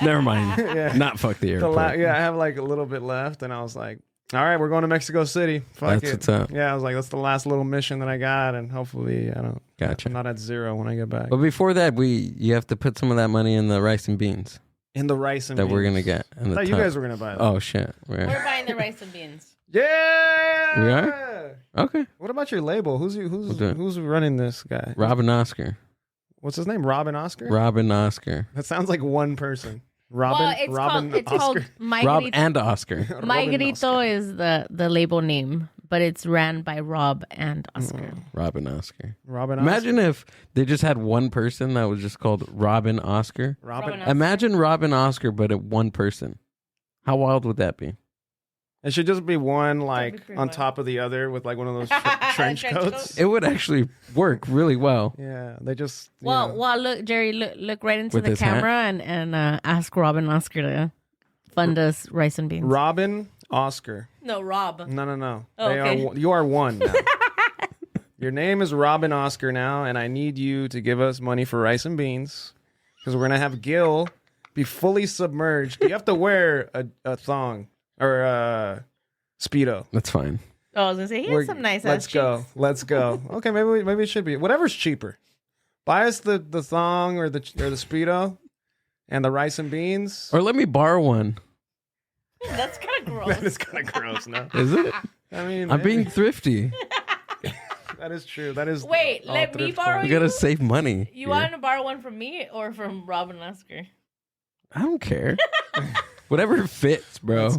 Never mind. Not fuck the airport. I have like a little bit left, and I was like, all right, we're going to Mexico City. Fuck That's it. what's up. Yeah, I was like, that's the last little mission that I got, and hopefully I'm not at zero when I get back. But before that, you have to put some of that money in the rice and beans. In the rice and that beans. we're gonna get. I thought you guys were gonna buy that. Oh shit, we're buying the rice and beans. Yeah, we are. Okay. What about your label? Who's running this guy? Rob and Oscar. What's his name? Rob and Oscar. Rob and Oscar. That sounds like one person. Robin. Well, Oscar. called My Rob Grito. and Oscar. My Grito is the label name, but it's ran by Rob and Oscar. Rob and Oscar. Imagine if they just had one person that was just called Rob and Oscar. Imagine Rob and Oscar, but at one person. How wild would that be? It should just be one like on top of the other with like one of those trench coats. It would actually work really well. Yeah, they just. Well, look, Jerry, look right into the camera and ask Rob and Oscar to fund us rice and beans. Robin, Oscar. No, Rob. No. Oh, okay. You are one now. Your name is Robin Oscar now, and I need you to give us money for rice and beans because we're gonna have Gil be fully submerged. You have to wear a thong. Or Speedo. That's fine. Oh, I was gonna say he has some nice ass cheeks. Let's go. Okay, maybe it should be whatever's cheaper. Buy us the thong or the Speedo and the rice and beans. Or let me borrow one. That's kind of gross. That is kind of gross, no? Is it? I mean, I'm being thrifty. That is true. That is. Wait, let me borrow. You gotta save money. You want to borrow one from me or from Rob and Oscar? I don't care. Whatever fits, bro. Let's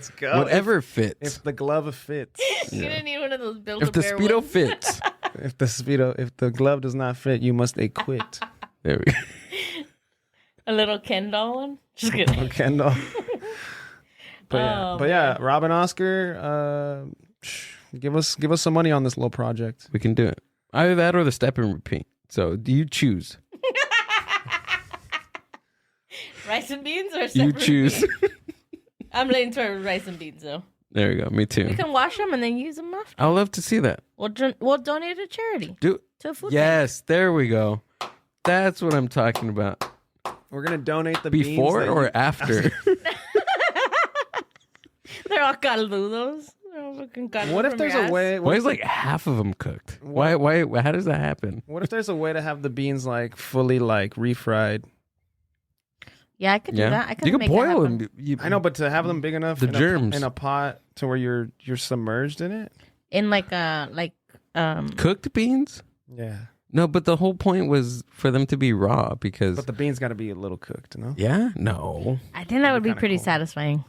go. Whatever fits. If the glove fits. You're gonna need one of those Build-A-Bear If the Speedo ones. fits. If the glove does not fit, you must quit. There we go. A little Ken doll one? Just kidding. A Ken doll. But yeah, Rob and Oscar, give us some money on this little project. We can do it. Either that or the step and repeat. So do you choose? Rice and beans or You separate choose. beans? I'm leaning toward rice and beans though. There we go. Me too. We can wash them and then use them after. I would love to see that. We'll donate to charity. To a food Yes, there we go. That's what I'm talking about. We're gonna donate the before beans or after. They're all caldudos. They're all fucking caldudos. What if there's a way? Why is like half of them cooked? Why? How does that happen? What if there's a way to have the beans like fully like refried? Yeah, I could do that. I could you make can boil that happen. them. I know, but to have them big enough, The germs. in a pot to where you're submerged in it. In like cooked beans. Yeah. No, but the whole point was for them to be raw because. But the beans got to be a little cooked, no? Yeah. No. I think that would be pretty sasatisfying.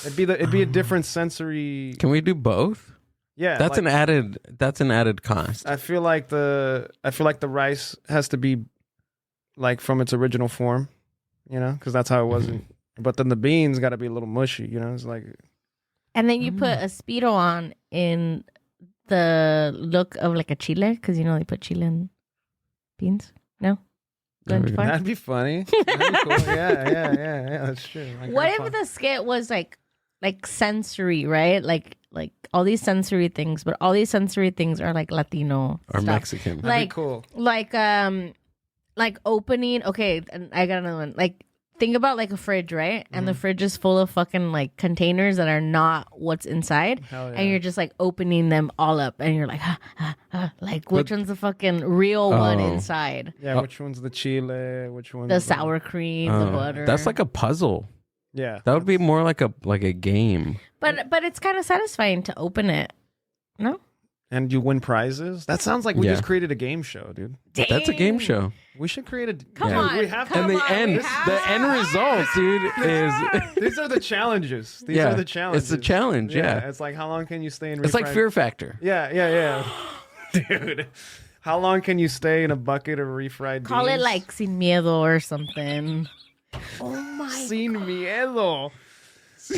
It'd be a different sensory. Can we do both? Yeah, That's an added cost. I feel like the rice has to be like from its original form, you know, because that's how it wasn't. But then the beans got to be a little mushy, you know. It's like. And then you put a Speedo on in the look of like a chile, because you know they put chile in beans. No, that'd be funny. That'd be cool. Yeah. That's true. What if the skit was like sensory, right? Like all these sensory things, but all these sensory things are like Latino or stuff. Mexican. That'd be cool. Like opening. Okay, and I got another one. Like think about like a fridge, right? And the fridge is full of fucking like containers that are not what's inside. Hell yeah. And you're just like opening them all up and you're like, like which one's the fucking real one inside? Yeah, which one's the chile? Which one's The sour cream, the butter. That's like a puzzle. Yeah. That would be more like a game. But it's kind of satisfying to open it. No? And you win prizes? That sounds like we just created a game show, dude. That's a game show. We should create a... Come Yeah. on. We have And the end result, dude, is These are the challenges. These are the challenges. It's a challenge, yeah. It's like, how long can you stay in It's like refried- Fear Factor. Yeah. Dude. How long can you stay in a bucket of refried Call beans? it like Sin Miedo or something. Oh my Sin miedo.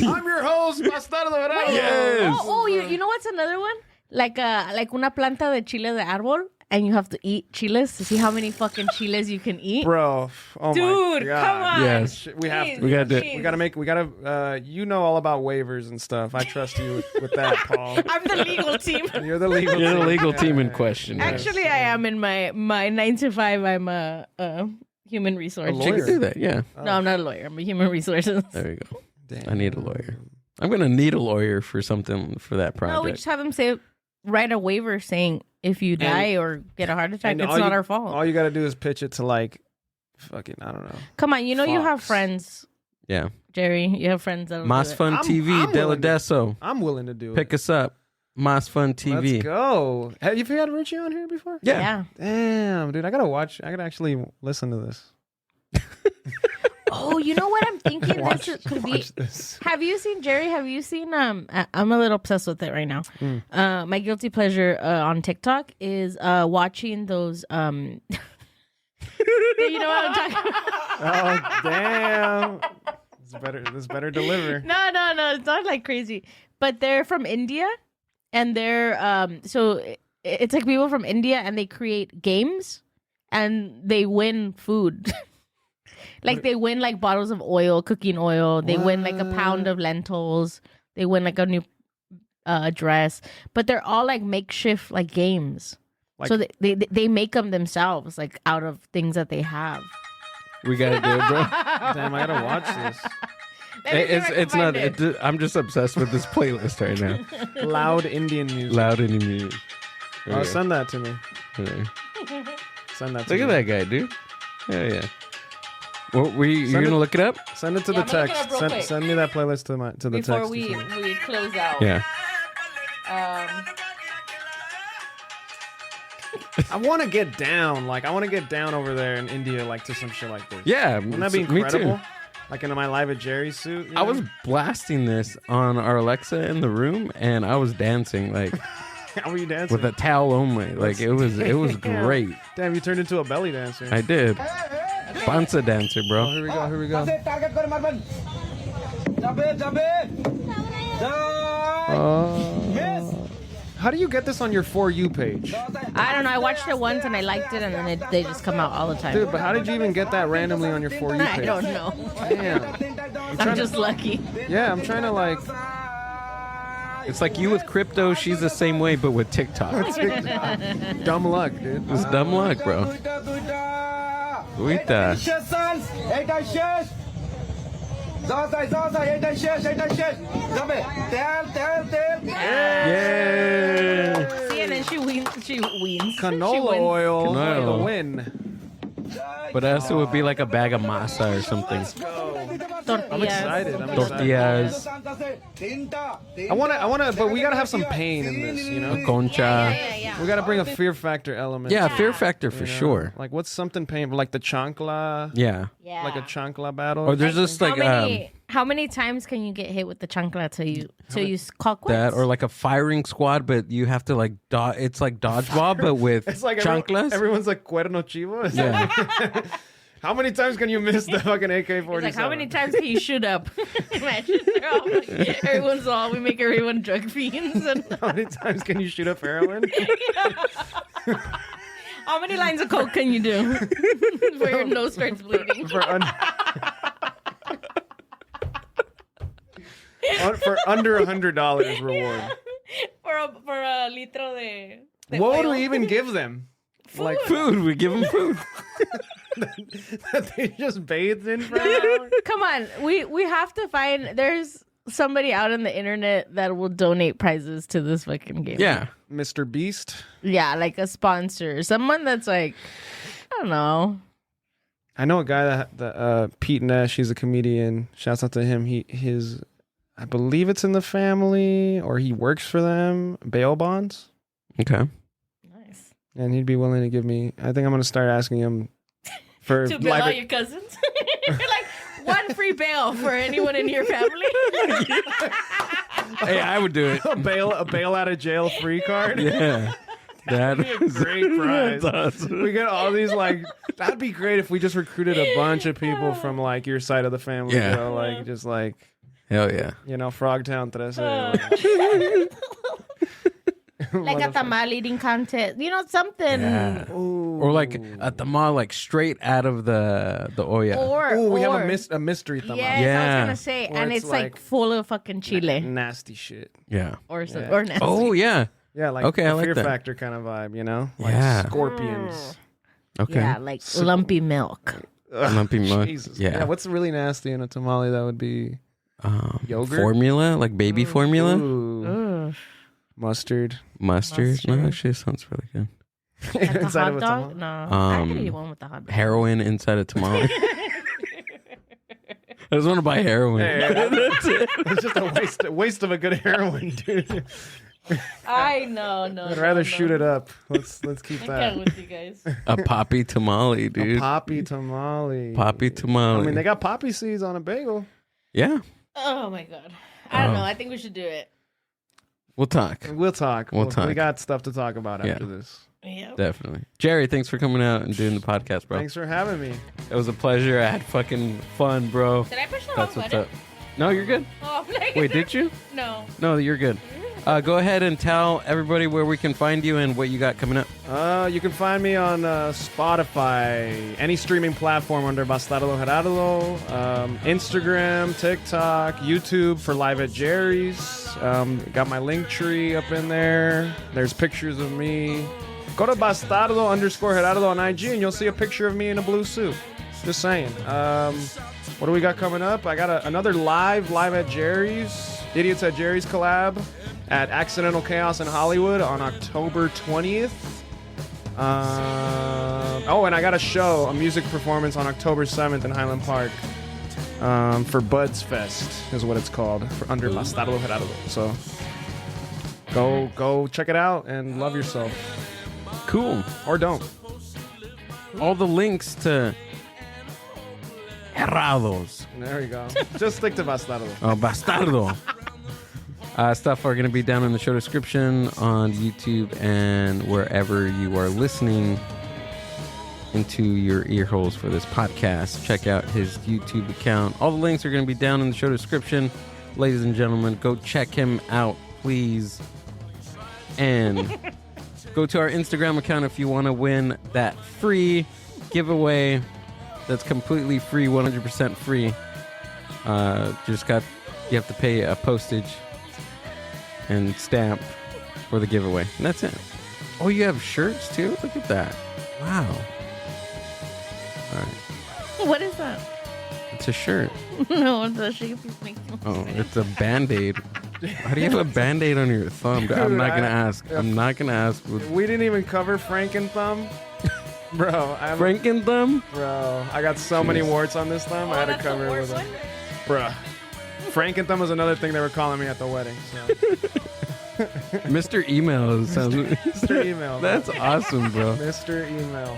I'm your host, Bastardo Gerardo. Yes. Oh, you know what's another one? Like una planta de chile de árbol, and you have to eat chiles to see how many fucking chiles you can eat. Bro, oh Dude, my God. come on. Yes. We have to. We gotta you know all about waivers and stuff. I trust you with that, Paul. I'm the legal team. You're the legal team in question. Actually, I am in my 9 to 5. I'm a human resource. You can do that, yeah. No, I'm not a lawyer. I'm a human resources. There you go. Damn. I need a lawyer. I'm gonna need a lawyer for something for that project. No, we just have them write a waiver saying if you die or get a heart attack, And it's all not you- our fault. All you got to do is pitch it to like, fucking, I don't know. Come on, you know you have Fox. friends, Yeah. Jerry. You have friends that Mas Fun TV, I'm willing to- Deladeso. I'm willing to do Pick it. us up. Mas Fun TV. Let's go. Have you had Richie on here before? Yeah. Damn, dude, I gotta actually listen to this. Oh, you know what I'm thinking? This could be. Watch this. Have you seen Jerry? Have you seen? I'm a little obsessed with it right now. My guilty pleasure on TikTok is watching those. You know what I'm talking about? Oh damn! This better deliver. No, it's not like crazy. But they're from India, and they're so it's like people from India, and they create games, and they win food. Like they win like bottles of oil, cooking oil. They win like a pound of lentils. They win like a new dress. But they're all like makeshift like games. Like- So they make them themselves like out of things that they have. We gotta do it, bro. Damn, I gotta watch this. It's not. I'm just obsessed with this playlist right now. Loud Indian music. Loud indie music. There Oh, you go. send that to me. There. Send that to Look me. at that guy, dude. Hell yeah. Well, you're Send gonna it- look it up? Send it to Yeah, the I'm looking text. up real Send, quick. send me that playlist to the Before text. we close out. Yeah. I want to get down. Like, I want to get down over there in India, like, to some shit like this. Yeah. Wouldn't that be me incredible? too. Like, in my Live at Jerry suit. you I was know? blasting this on our Alexa in the room, and I was dancing like How were you dancing? with a towel only. Like it was great. Damn, you turned into a belly dancer. I did. Panza dancer, Oh, bro. here we go. Here we go. How do you get this on your For You page? I don't know. I watched it once and I liked it, and then they just come out all the time. Dude, but how did you even get that randomly on your For You I page? don't know. Damn. I'm just lucky. Yeah, I'm trying to, like... It's like you with crypto. She's the same way, but with TikTok. Dumb luck, dude. It's dumb luck, bro. Uita. Yeah. See, and then she weans. Canola oil Canola. for the win. But else it would be like a bag of masa or something. Tortillas. I'm excited. Tortillas, I wanna, but we gotta have some pain in this, you know? concha. We gotta bring a fear factor element. Yeah, fear factor you for know? sure. Like, what's something painful? Like the chancla? Yeah. Yeah. Like a chancla battle? Or there's just like how many times can you get hit with the chancla till you call quits? that, or like a firing squad, but you have to like it's like dodgeball, but with It's like chanclas. everyone's like cuerno chivo. It's Yeah. like- how many times can you miss the fucking AK-47? It's like, how many times can you shoot up? Imagine they're all like, we make everyone drug fiends. And How many times can you shoot up heroin? how many lines of coke can you do before your nose starts bleeding? for under $100 reward. For a litro de What would oil. we even give them? Like Food. We give them food. that they just bathed in for an hour? Come on, we have to find. There's somebody out on the internet that will donate prizes to this fucking game. Yeah. Mr. Beast? Yeah, like a sponsor. Someone that's like, I don't know. I know a guy that Pete Nash, he's a comedian. Shouts out to him. I believe it's in the family or he works for them, bail bonds. Okay. Nice. And he'd be willing to give me, I think I'm going to start asking him for to bail out your cousins. You're like, one free bail for anyone in your family. Hey, I would do it. a bail out of jail free card. Yeah. That'd be a great prize. That's awesome. We get all these that'd be great if we just recruited a bunch of people from like your side of the family. Yeah. You know, like just like, hell yeah. you know, Frogtown 13. Like a tamal eating contest. You know, something. Yeah. Or like a tamal like straight out of the olla. Or we have a mystery tamal. Yes, I Yeah. was gonna say, Where and it's it's like full of fucking chile Nasty shit. Yeah. or Yeah. or nasty. Oh yeah. Yeah, like Okay, I like Fear that. Factor kind of vibe, you know? Like Yeah. scorpions. Okay. Yeah, like lumpy milk. Lumpy milk. Jesus. Yeah. What's really nasty in a tamale? That would be yogurt? Formula, like baby formula. Ooh. Ugh. Mustard. Mustard. No, actually, it sounds really good. Like the Inside hot of a dog? tamale? No, I could eat one with the hot dog. Heroin inside a tamale. I just want to buy heroin. That's it. It's just a waste of a good heroin, dude. I know, I'd rather shoot it up. Let's keep I that. can't with you guys. A poppy tamale, dude. A poppy tamale. Poppy tamale. I mean, they got poppy seeds on a bagel. Yeah. Oh my god. I don't know. I think we should do it. We'll talk. We'll talk. We'll talk. We got stuff to talk about Yeah. after this. Yep. Definitely. Jerry, thanks for coming out and doing the podcast, bro. Thanks for having me. It was a pleasure. I had fucking fun, bro. Did I push the That's wrong what's button? up. No, you're good. Oh, like, Wait, did you? No. No, you're good. Go ahead and tell everybody where we can find you and what you got coming up. You can find me on Spotify, any streaming platform under Bastardo Gerardo, Instagram, TikTok, YouTube for Live at Jerry's. Got my link tree up in there. There's pictures of me. Go to Bastardo_Gerardo on IG and you'll see a picture of me in a blue suit. Just saying. What do we got coming up? I got another live at Jerry's, Idiots at Jerry's collab at Accidental Chaos in Hollywood on October 20th. And I got a music performance on October 7th in Highland Park for Buds Fest is what it's called, under Bastardo Gerardo. So go check it out and love yourself. Cool. Or don't. All the links to Gerardo's. There you go. Just stick to Bastardo. Oh, Bastardo. Stuff are going to be down in the show description on YouTube and wherever you are listening into your ear holes for this podcast. Check out his YouTube account. All the links are going to be down in the show description. Ladies and gentlemen, go check him out, please. And go to our Instagram account if you want to win that free giveaway. That's completely free, 100% free. You have to pay a postage and stamp for the giveaway. And that's it. Oh, you have shirts too? Look at that. Wow. All right. What is that? It's a shirt. No, it's a shape he's making. Oh, it's a Band-Aid. How do you have a Band-Aid on your thumb? I'm not going to ask. I'm not going to ask. We didn't even cover Franken Thumb. Bro, Franken thumb? Bro, I got so many warts on this thumb. I had to cover it with it. Bruh. Franken Thumb was another thing they were calling me at the wedding. So. Mr. Email. Mr. Email. That's awesome, bro. Mr. Email.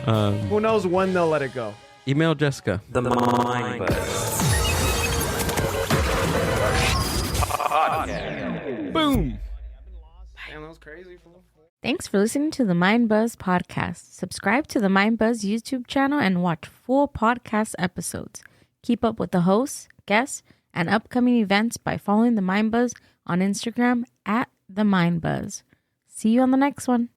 Who knows when they'll let it go? Email Jessica. The Mind Buzz. Boom. Damn, that was crazy. Thanks for listening to the Mind Buzz podcast. Subscribe to the Mind Buzz YouTube channel and watch full podcast episodes. Keep up with the hosts, guests, and upcoming events by following the Mind Buzz on Instagram at the Mind Buzz. See you on the next one.